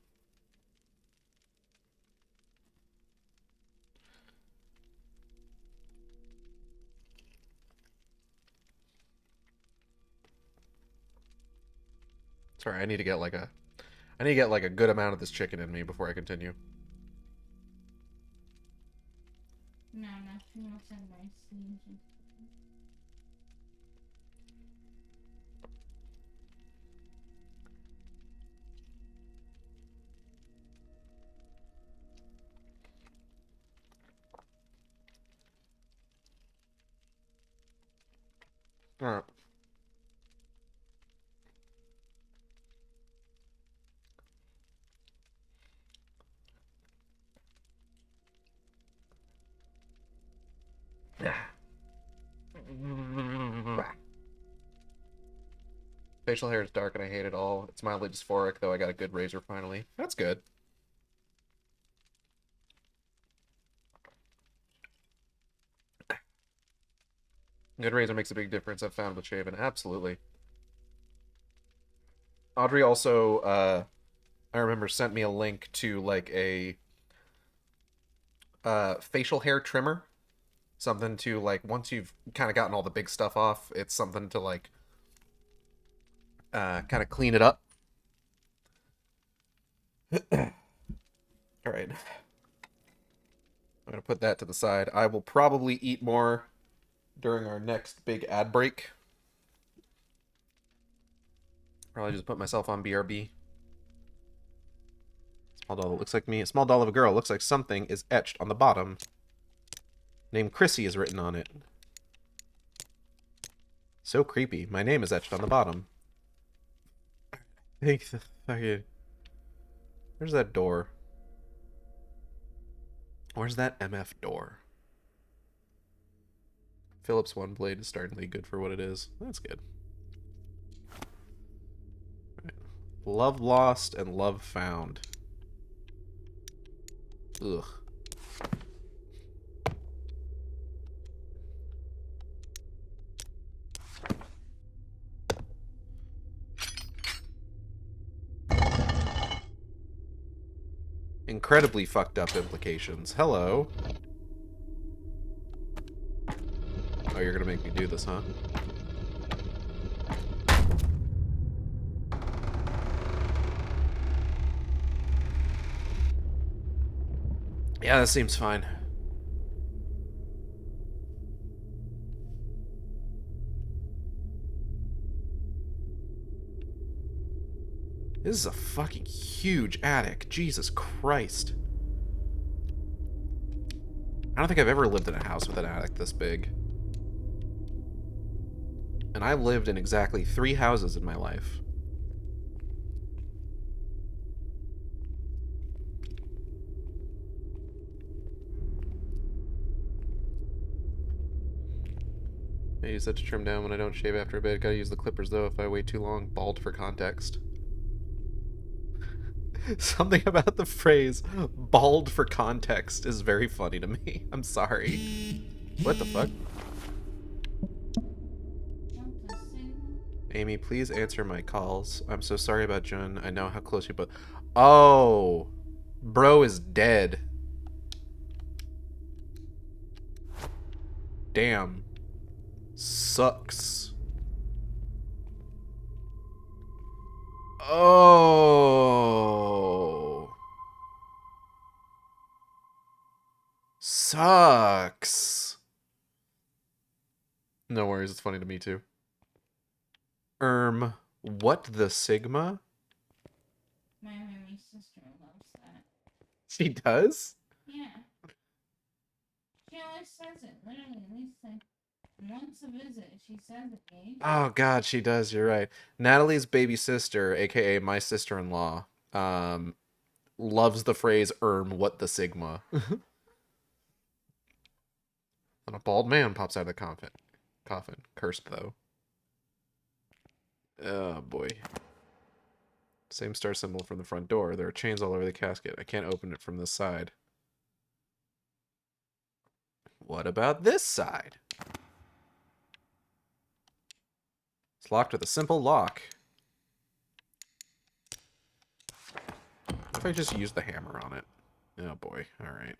Sorry, I need to get like a good amount of this chicken in me before I continue. No, not too much on my sleeves. Alright. Facial hair is dark and I hate it all. It's mildly dysphoric, though I got a good razor finally. That's good. Good razor makes a big difference, I've found with shaving. Absolutely. Audrey also, I remember, sent me a link to, like, a facial hair trimmer. Something to, like, once you've kind of gotten all the big stuff off, it's something to, like, kind of clean it up. Alright. I'm going to put that to the side. I will probably eat more during our next big ad break. Probably just put myself on BRB. Small doll that looks like me. A small doll of a girl. Looks like something is etched on the bottom. Name Chrissy is written on it. So creepy. My name is etched on the bottom. I think the fucking... Where's that door? Where's that MF door? Phillips One Blade is startingly good for what it is. That's good. Right. Love lost and love found. Ugh. Incredibly fucked up implications. Hello. Oh, you're gonna make me do this, huh? Yeah, that seems fine. This is a fucking huge attic. Jesus Christ. I don't think I've ever lived in a house with an attic this big. And I've lived in exactly 3 houses in my life. I use that to trim down when I don't shave after bed. Gotta use the clippers though if I wait too long. Bald for context. Something about the phrase bald for context is very funny to me. I'm sorry. What the fuck? What the signal? Amy, please answer my calls. I'm so sorry about Jun. I know how close you both. Oh, bro is dead. Damn. Sucks. Oh. Sucks. No worries, it's funny to me too. What the Sigma? My sister loves that. She does? Yeah. She always says it, literally, at least like once a visit, she says it, Gage. Oh god, she does, you're right. Natalie's baby sister, aka my sister-in-law, loves the phrase what the Sigma. And a bald man pops out of the coffin. Cursed though. Oh boy. Same star symbol from the front door. There are chains all over the casket. I can't open it from this side. What about this side? It's locked with a simple lock. What if I just use the hammer on it? Oh boy, alright.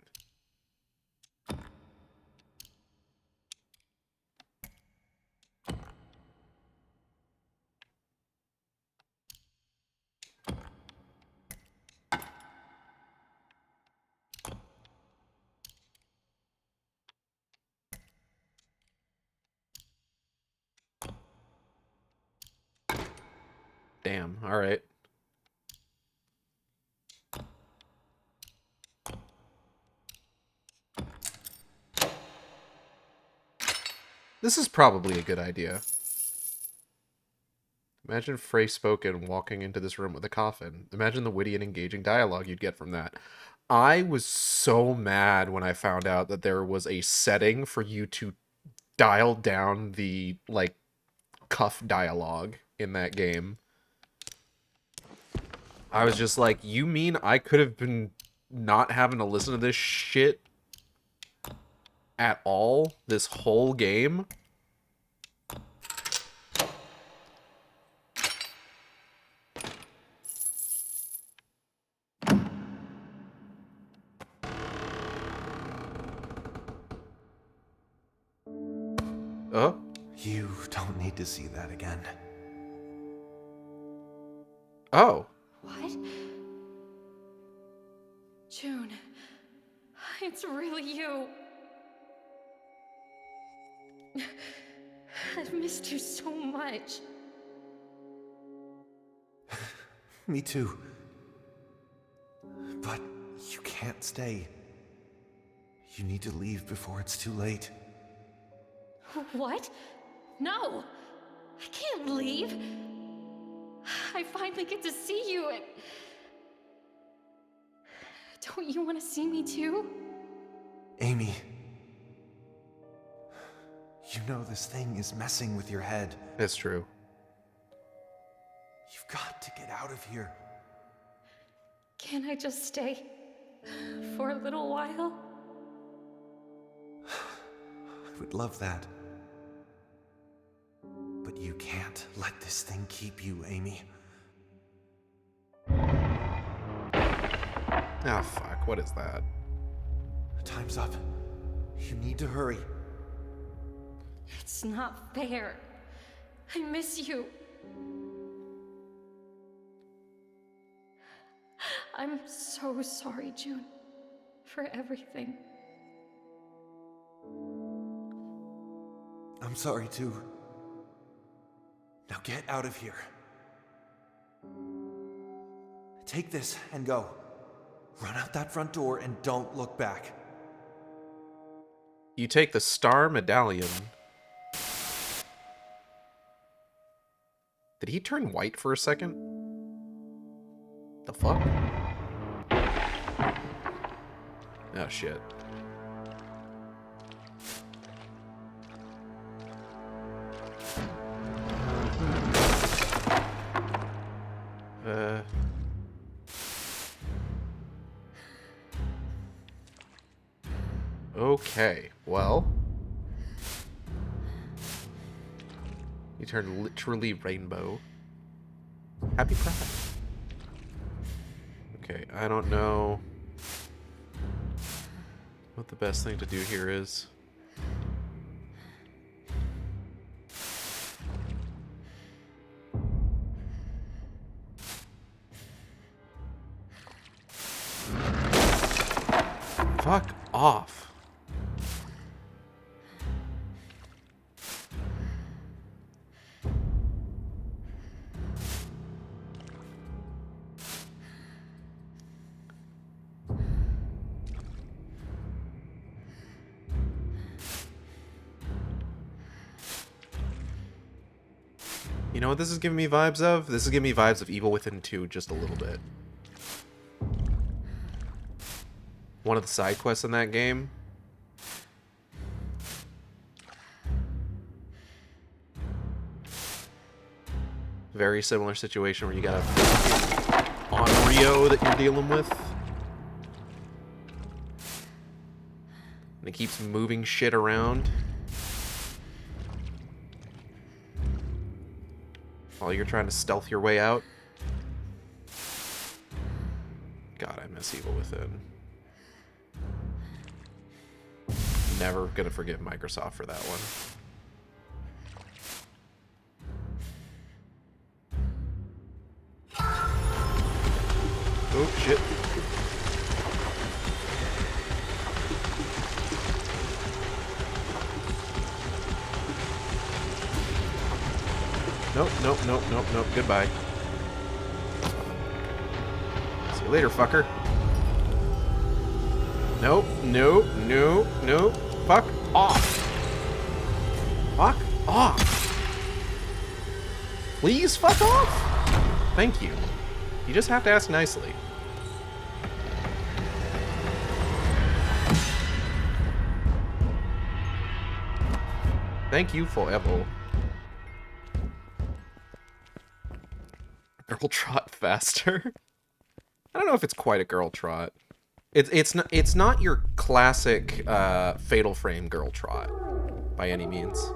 Damn, alright. This is probably a good idea. Imagine Frey Spoken walking into this room with a coffin. Imagine the witty and engaging dialogue you'd get from that. I was so mad when I found out that there was a setting for you to dial down the, like, cuff dialogue in that game. I was just like, you mean I could have been not having to listen to this shit at all this whole game? Oh? You don't need to see that again. Oh. What? June, it's really you. I've missed you so much. Me too. But you can't stay. You need to leave before it's too late. What? No! I can't leave! I finally get to see you and... Don't you want to see me too? Amy. You know this thing is messing with your head. That's true. You've got to get out of here. Can't I just stay? For a little while? I would love that. But you can't let this thing keep you, Amy. Ah, fuck. What is that? Time's up. You need to hurry. It's not fair. I miss you. I'm so sorry, June, for everything. I'm sorry too. Now get out of here. Take this and go. Run out that front door and don't look back. You take the star medallion. Did he turn white for a second? The fuck? Oh, shit. Okay, well. You turned literally rainbow. Happy Pride. Okay, I don't know what the best thing to do here is. Fuck off. You know what this is giving me vibes of? This is giving me vibes of Evil Within 2 just a little bit. One of the side quests in that game. Very similar situation where you got a onryō that you're dealing with. And it keeps moving shit around. While you're trying to stealth your way out. God, I miss Evil Within. Never gonna forgive Microsoft for that one. Oh, shit. Nope, nope, nope, nope, nope. Goodbye. See you later, fucker. Nope, nope, nope, nope. Fuck off. Fuck off. Please fuck off. Thank you. You just have to ask nicely. Thank you forever. Girl trot faster. I don't know if it's quite a girl trot. It's not your classic Fatal Frame girl trot by any means.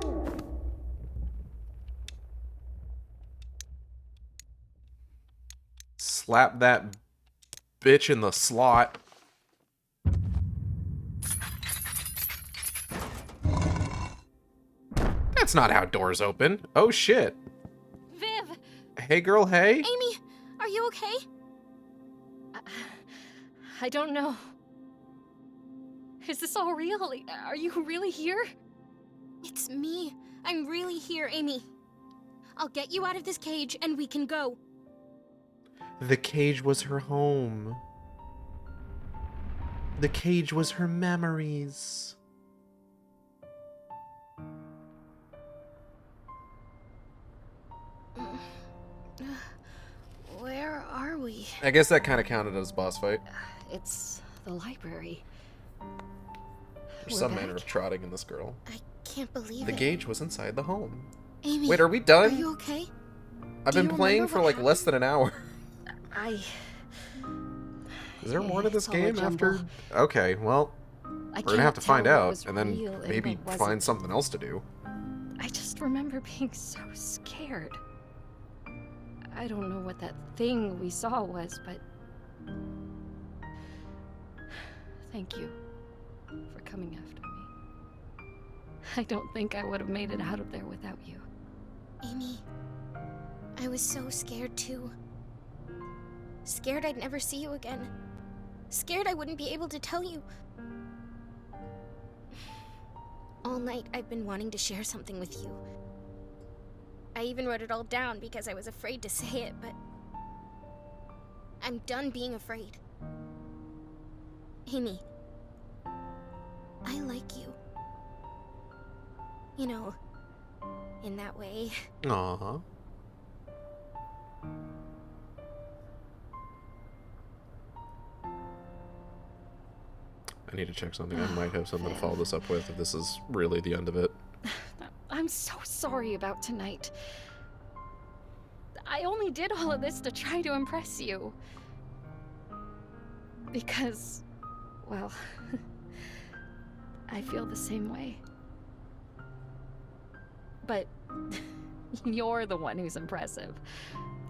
Slap that bitch in the slot. That's not how doors open. Oh shit. Viv! Hey girl, hey. Amy, are you okay? I don't know. Is this all real? Are you really here? It's me. I'm really here, Amy. I'll get you out of this cage and we can go. The cage was her home. The cage was her memories. Where are we? I guess that kind of counted as a boss fight. It's the library. There's some manner of trotting in this girl. I can't believe The it. cage was inside the home. Amy, Wait, are we are done? you okay? I've Do been you playing remember for what like less than an hour. I... Is there more to this It's all a game after? jumble. Okay, well, I we're gonna have to find out, and then then maybe find something else to do. I just remember being so scared. I don't know what that thing we saw was, but... Thank you for coming after me. I don't think I would have made it out of there without you. Amy, I was so scared too. Scared I'd never see you again. Scared I wouldn't be able to tell you. All night I've been wanting to share something with you. I even wrote it all down because I was afraid to say it, but I'm done being afraid. Amy, I like you. You know, in that way. Aww. I need to check something. I might have something to follow this up with if this is really the end of it. I'm so sorry about tonight. I only did all of this to try to impress you. Because, well, I feel the same way. But you're the one who's impressive.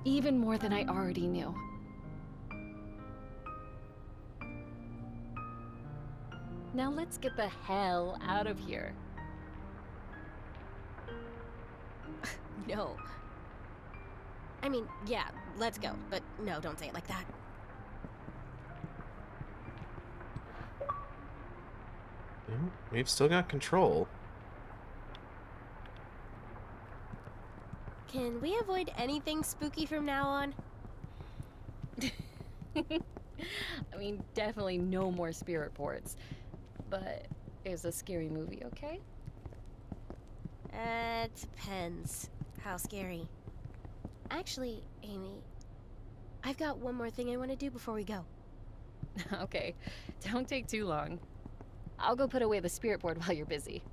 Even more than I already knew. Now let's get the hell out of here. No. I mean, yeah, let's go, but no, don't say it like that. We've still got control. Can we avoid anything spooky from now on? I mean, definitely no more spirit ports. But is a scary movie okay? It depends. How scary. Actually, Amy, I've got one more thing I want to do before we go. Okay, don't take too long. I'll go put away the spirit board while you're busy.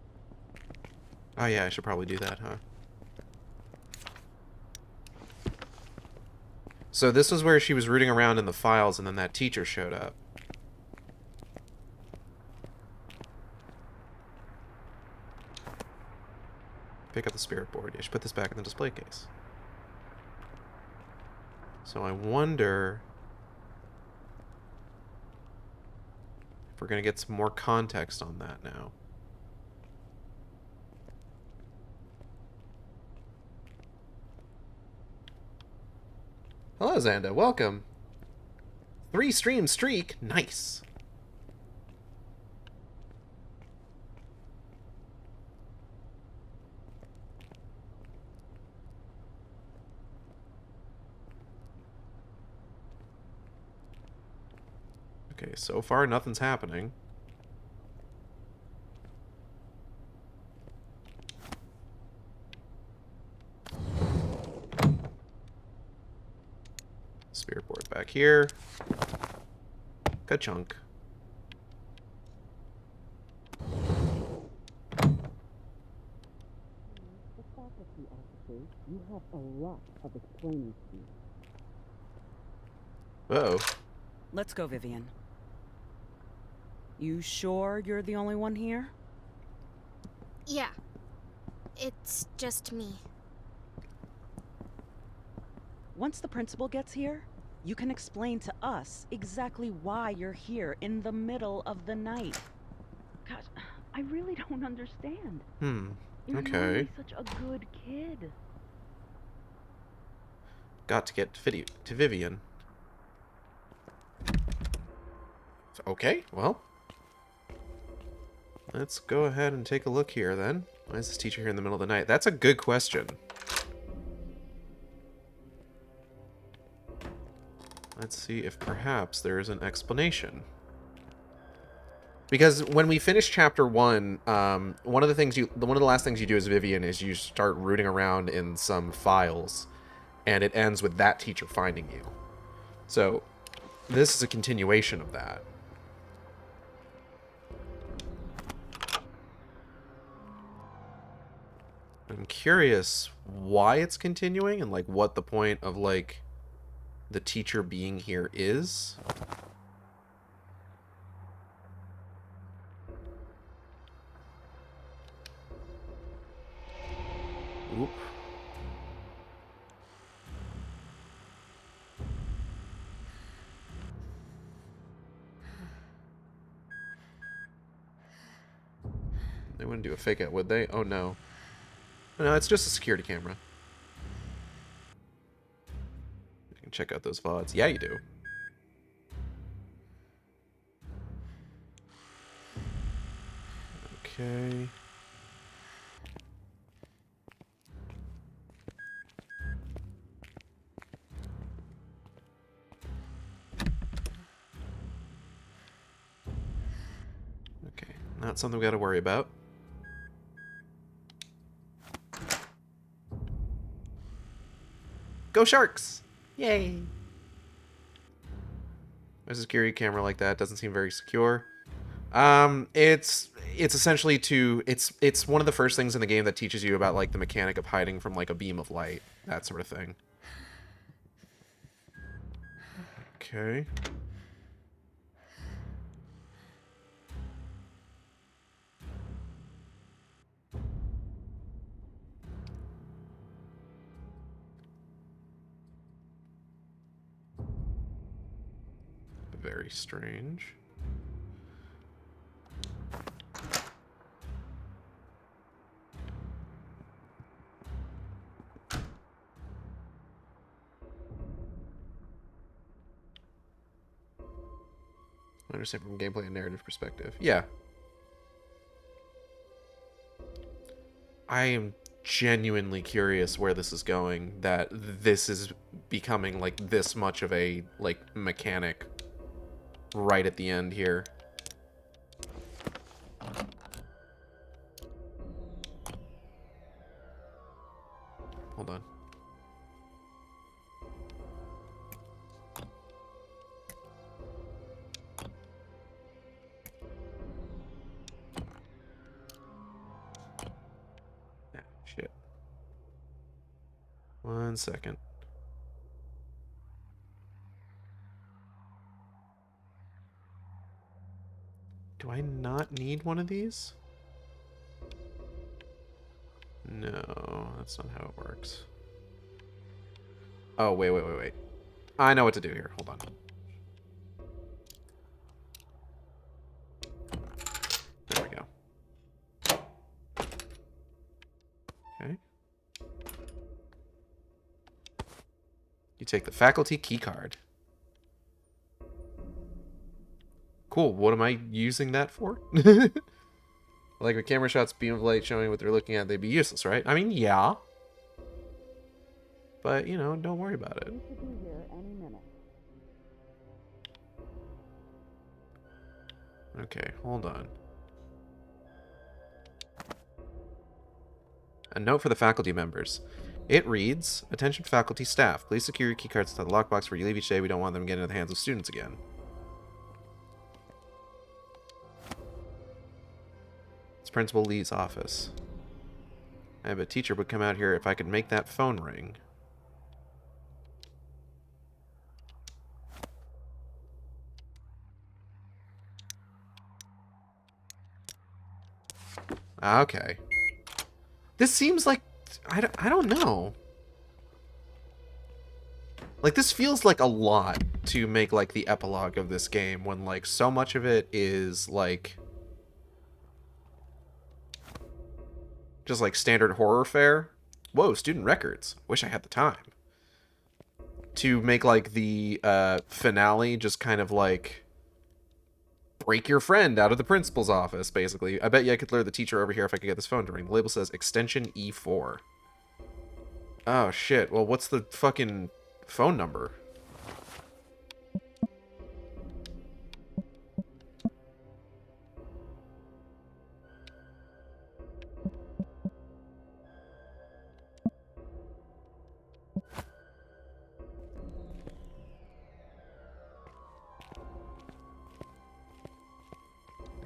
Oh yeah, I should probably do that, huh? So this was where she was rooting around in the files and then that teacher showed up. Pick up the spirit board. I should put this back in the display case. So I wonder if we're going to get some more context on that now. Hello, Xanda. Welcome. 3-stream streak. Nice. Okay, so far nothing's happening. Spirit board back here. Ka-chunk. You have a lot of explaining to do. Uh-oh. Let's go, Vivian. You sure you're the only one here? Yeah. It's just me. Once the principal gets here, you can explain to us exactly why you're here in the middle of the night. Gosh, I really don't understand. You're Okay. normally such a good kid. Got to get to Vivian. Okay, well. Let's go ahead and take a look here, then. Why is this teacher here in the middle of the night? That's a good question. Let's see if perhaps there is an explanation. Because when we finish chapter 1, one of the last things you do as Vivian is you start rooting around in some files, and it ends with that teacher finding you. So this is a continuation of that. I'm curious why it's continuing and like what the point of like the teacher being here is. Oop. They wouldn't do a fake out, would they? Oh no. No, it's just a security camera. You can check out those VODs. Yeah, you do. Okay. Okay, not something we gotta worry about. Go Sharks! Yay! There's a security camera like that. Doesn't seem very secure. It's essentially it's one of the first things in the game that teaches you about like the mechanic of hiding from like a beam of light, that sort of thing. Okay. Very strange. I understand from gameplay and narrative perspective. Yeah. I am genuinely curious where this is going, that this is becoming like this much of a like mechanic right at the end here. Hold on. Ah, shit. 1 second. Do I not need one of these? No, that's not how it works. Oh, wait. I know what to do here. Hold on. There we go. Okay. You take the faculty key card. Cool. What am I using that for? Like with camera shots, beam of light showing what they're looking at, they'd be useless, right? I mean, yeah. But, you know, don't worry about it. Okay, hold on. A note for the faculty members. It reads, "Attention faculty staff. Please secure your keycards to the lockbox where you leave each day. We don't want them getting into the hands of students again." It's Principal Lee's office. I have a teacher would come out here if I could make that phone ring. Okay. This seems like... I don't know. Like, this feels like a lot to make, like, the epilogue of this game when, like, so much of it is, like... just, like, standard horror fare. Whoa, student records. Wish I had the time. To make, like, the finale just kind of, like... break your friend out of the principal's office, basically. I bet you I could lure the teacher over here if I could get this phone to ring. The label says extension E4. Oh, shit. Well, what's the fucking phone number?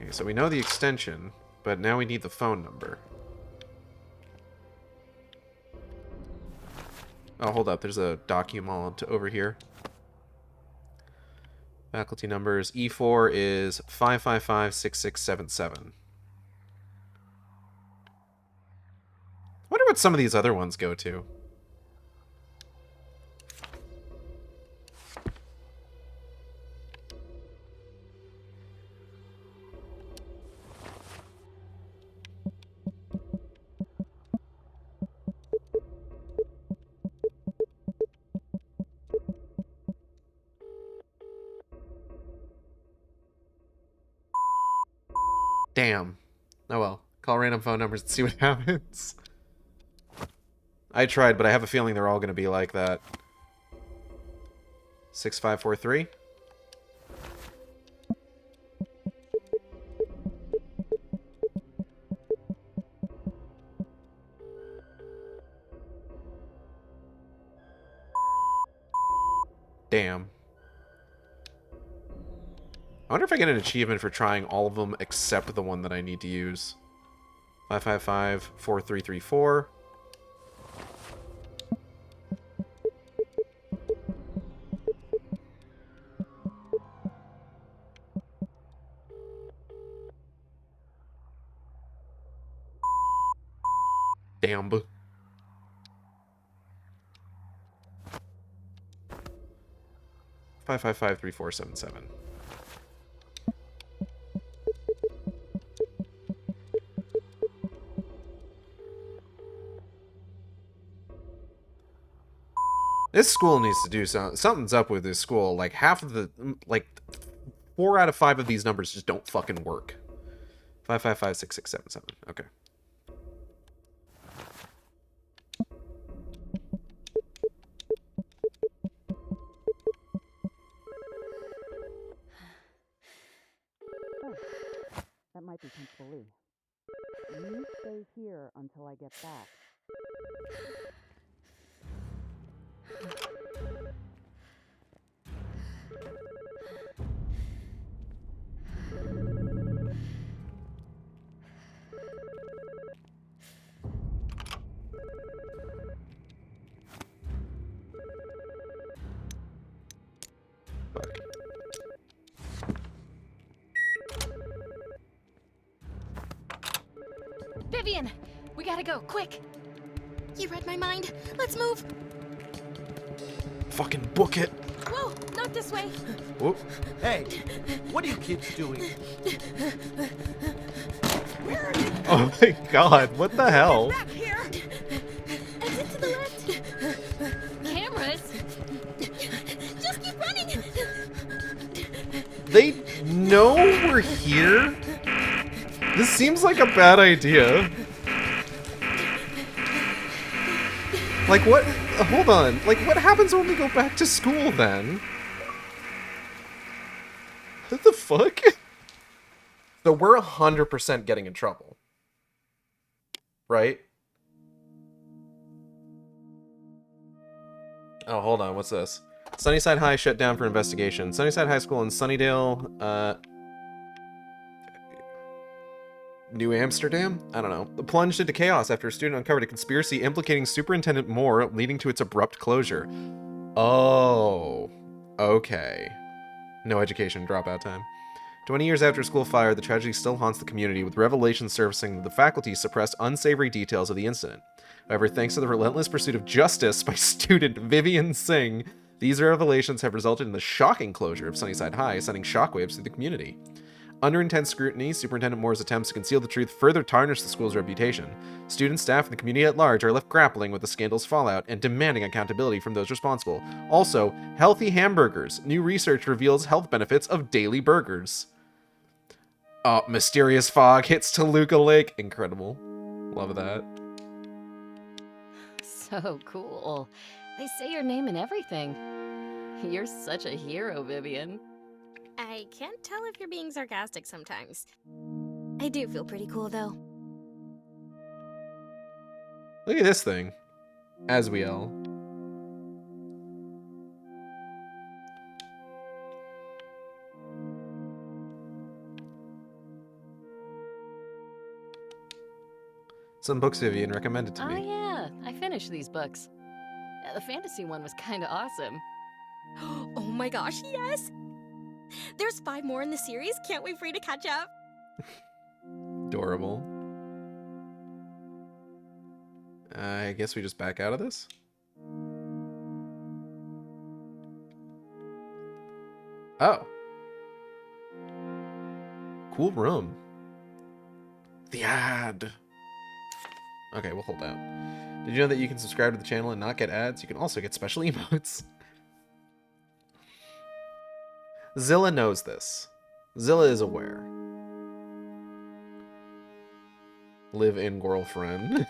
Okay, so we know the extension, but now we need the phone number. Oh, hold up. There's a document over here. Faculty numbers. E4 is 555-6677. Wonder what some of these other ones go to. Damn. Oh well. Call random phone numbers and see what happens. I tried, but I have a feeling they're all going to be like that. 6543? Damn. I wonder if I get an achievement for trying all of them except the one that I need to use. 555-4334. Damn. 555-3477. This school needs to do something's up with this school. Like half of the, like 4 out of 5 of these numbers just don't fucking work. 555-6677. Okay. That might be Principal Lee. You stay here until I get back. Vivian! We gotta go, quick! You read my mind. Let's move. Fucking book it. Whoa, not this way. Whoop. Hey, what are you kids doing? Where are you? Oh my god, what the hell? Back here. Exit to the left. Cameras? Just keep running. They know we're here? This seems like a bad idea. Like what? Hold on. Like what happens when we go back to school then? What the fuck? So we're 100% getting in trouble. Right? Oh, hold on. What's this? Sunnyside High shut down for investigation. Sunnyside High School in Sunnydale, New Amsterdam? I don't know. Plunged into chaos after a student uncovered a conspiracy implicating Superintendent Moore, leading to its abrupt closure. Oh. Okay. No education, dropout time. 20 years after school fire, the tragedy still haunts the community, with revelations surfacing that the faculty suppressed unsavory details of the incident. However, thanks to the relentless pursuit of justice by student Vivian Singh, these revelations have resulted in the shocking closure of Sunnyside High, sending shockwaves through the community. Under intense scrutiny, Superintendent Moore's attempts to conceal the truth further tarnish the school's reputation. Students, staff, and the community at large are left grappling with the scandal's fallout and demanding accountability from those responsible. Also, healthy hamburgers. New research reveals health benefits of daily burgers. Mysterious fog hits Toluca Lake. Incredible. Love that. So cool. They say your name and everything. You're such a hero, Vivian. I can't tell if you're being sarcastic sometimes. I do feel pretty cool, though. Look at this thing. Aswiel. Some books Vivian recommended to Oh me. yeah, I finished these books. The fantasy one was kind of awesome. Oh my gosh, yes! There's 5 more in the series. Can't wait for you to catch up. Adorable. I guess we just back out of this? Oh. Cool room. The ad. Okay, we'll hold out. Did you know that you can subscribe to the channel and not get ads? You can also get special emotes. Zilla knows this. Zilla is aware. Live-in girlfriend.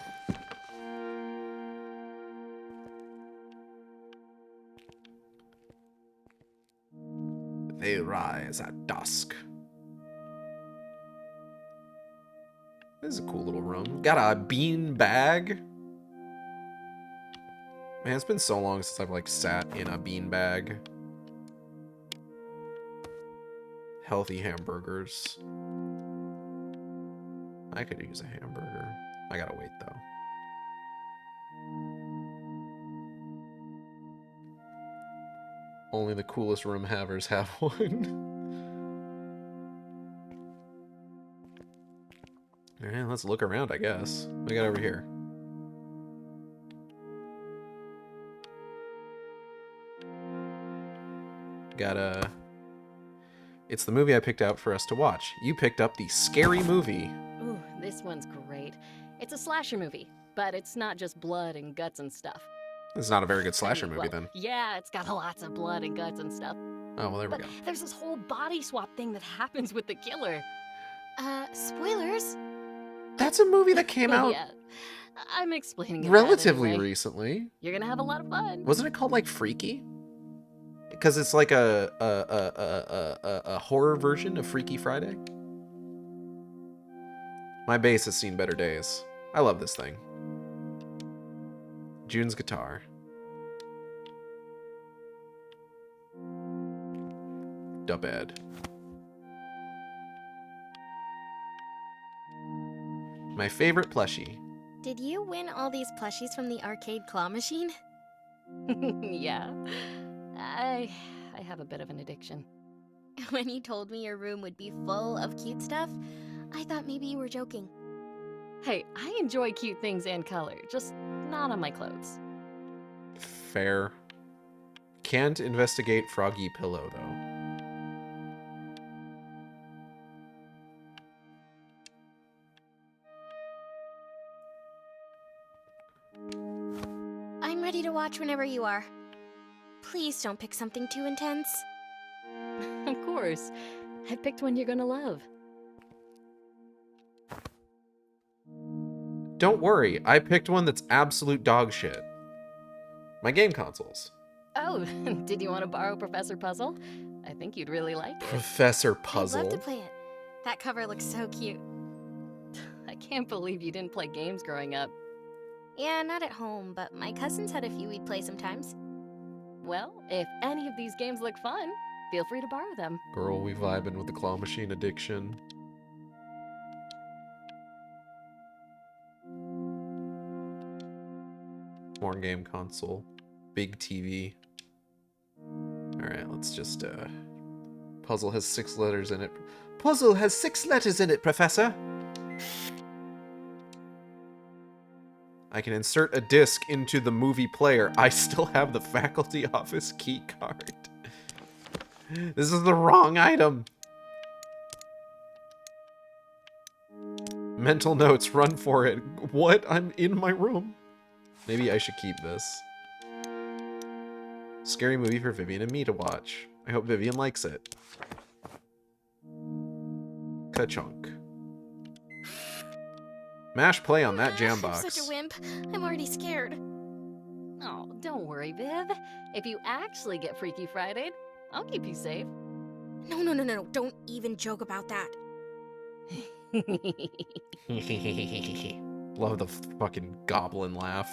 They rise at dusk. This is a cool little room. Got a bean bag. Man, it's been so long since I've like sat in a bean bag. healthy hamburgers. I could use a hamburger. I gotta wait, though. Only the coolest room havers have one. Alright, let's look around, I guess. What we got over here? Got a... It's the movie I picked out for us to watch. You picked up the Scary Movie. Ooh, this one's great. It's a slasher movie, but it's not just blood and guts and stuff. It's not a very good slasher I mean, movie, well, then. Yeah, it's got lots of blood and guts and stuff. Oh, well, there we But go. there's this whole body swap thing that happens with the killer. Spoilers? That's a movie that came out Yeah, I'm explaining it bad relatively anyway. recently. You're gonna have a lot of fun. Wasn't it called, like, Freaky? Because it's like a horror version of Freaky Friday. My bass has seen better days. I love this thing. June's guitar. Dubad. My favorite plushie. Did you win all these plushies from the arcade claw machine? Yeah, I have a bit of an addiction. When you told me your room would be full of cute stuff, I thought maybe you were joking. Hey, I enjoy cute things and color, just not on my clothes. Fair. Can't investigate Froggy Pillow, though. I'm ready to watch whenever you are. Please don't pick something too intense. Of course. I picked one you're gonna love. Don't worry, I picked one that's absolute dog shit. My game consoles. Oh, did you want to borrow Professor Puzzle? I think you'd really like it. Professor I'd Puzzle. love to play it. That cover looks so cute. I can't believe you didn't play games growing up. Yeah, not at home, but my cousins had a few we'd play sometimes. Well, if any of these games look fun, feel free to borrow them. Girl, we vibing with the claw machine addiction. More game console. Big TV. Alright, let's just, Puzzle has 6 letters in it. Puzzle has 6 letters in it, Professor! I can insert a disc into the movie player. I still have the faculty office key card. This is the wrong item. Mental notes, run for it. What? I'm in my room. Maybe I should keep this. Scary movie for Vivian and me to watch. I hope Vivian likes it. Ka-chunk. Mash play on that jam I'm box. such a wimp. I'm already scared. Oh, don't worry, Viv. If you actually get Freaky Friday, I'll keep you safe. No. Don't even joke about that. Love the fucking goblin laugh.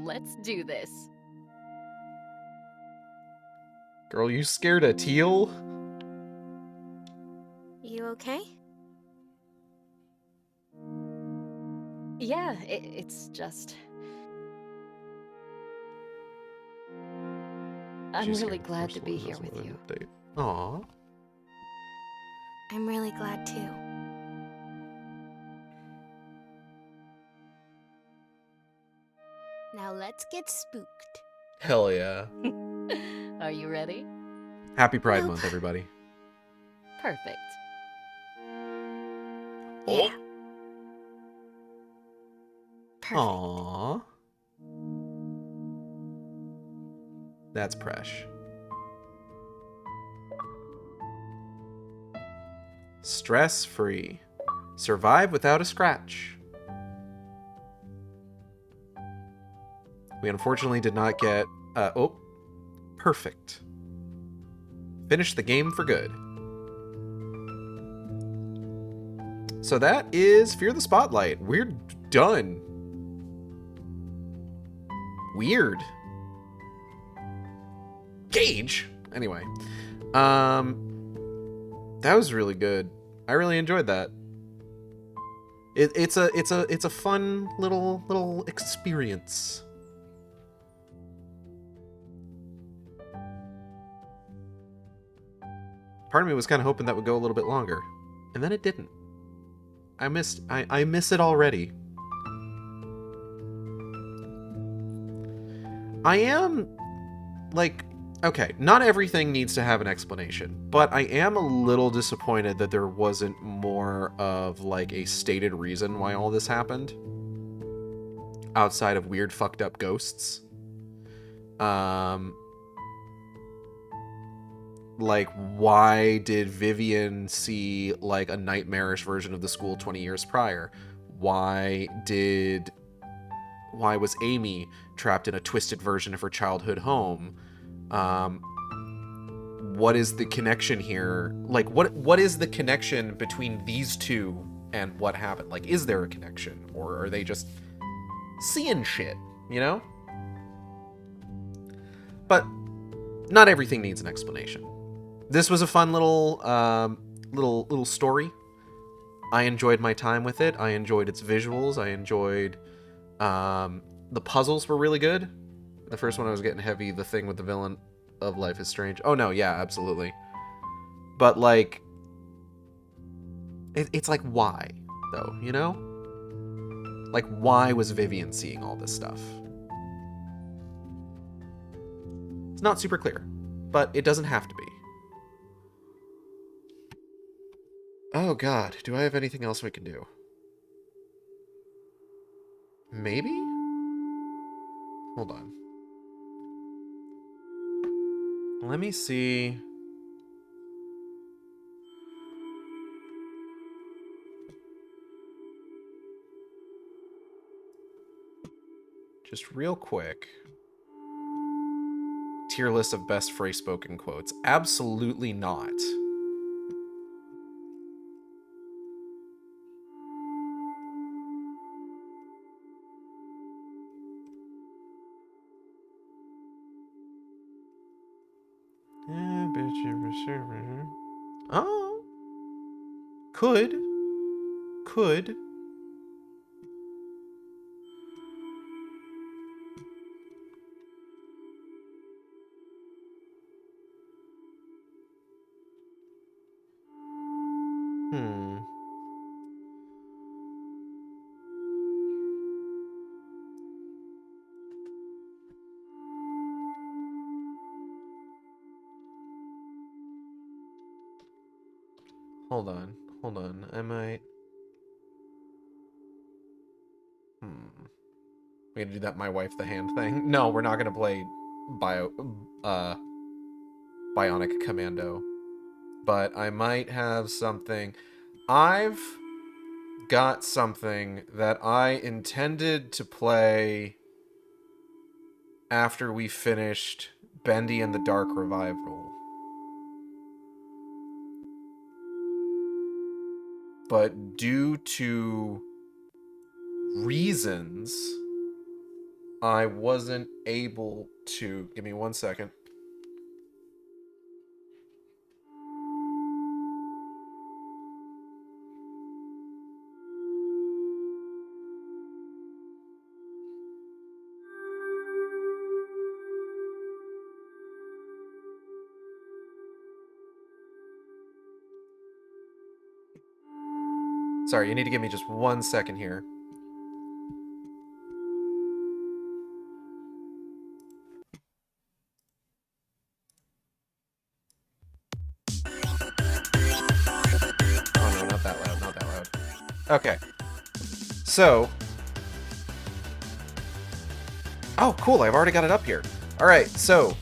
Let's do this. Girl, you scared a teal? You okay? Yeah, it's just... I'm She's really scared. glad to First be one here is with with you. an update. Aw. I'm really glad too. Now let's get spooked. Hell yeah. Are you ready? Happy Pride Nope. Month, everybody. Perfect. Yeah. Perfect. Aww. That's Presh. Stress-free. Survive without a scratch. We unfortunately did not get... oh. Perfect. Finish the game for good. So that is Fear the Spotlight. We're done. Weird. Gage! Anyway. That was really good. I really enjoyed that. It's a fun little experience. Part of me was kind of hoping that would go a little bit longer, and then it didn't. I miss it already. I am like, okay, not everything needs to have an explanation, but I am a little disappointed that there wasn't more of like a stated reason why all this happened outside of weird fucked up ghosts. Like, why did Vivian see like a nightmarish version of the school 20 years prior? Why was Amy trapped in a twisted version of her childhood home? What is the connection here? Like, what is the connection between these two and what happened? Like, is there a connection? Or are they just seeing shit, you know? But not everything needs an explanation. This was a fun little story. I enjoyed my time with it. I enjoyed its visuals. I enjoyed the puzzles were really good. The first one I was getting heavy. The thing with the villain of Life is Strange. Oh no, yeah, absolutely. But like, it's like, why though? You know, like, why was Vivian seeing all this stuff? It's not super clear, but it doesn't have to be. Oh god, do I have anything else we can do? Maybe? Hold on. Let me see. Just real quick. Tier list of best phrase-spoken quotes. Absolutely not. Oh. Could. Hold on. I might... We gonna do that my wife the hand thing? No, we're not gonna play Bionic Commando. But I might have something. I've got something that I intended to play after we finished Bendy and the Dark Revival. But due to reasons, I wasn't able to... Give me 1 second. Sorry, you need to give me just 1 second here. Oh no, not that loud. Okay. So... Oh, cool, I've already got it up here. Alright, so,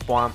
Womp.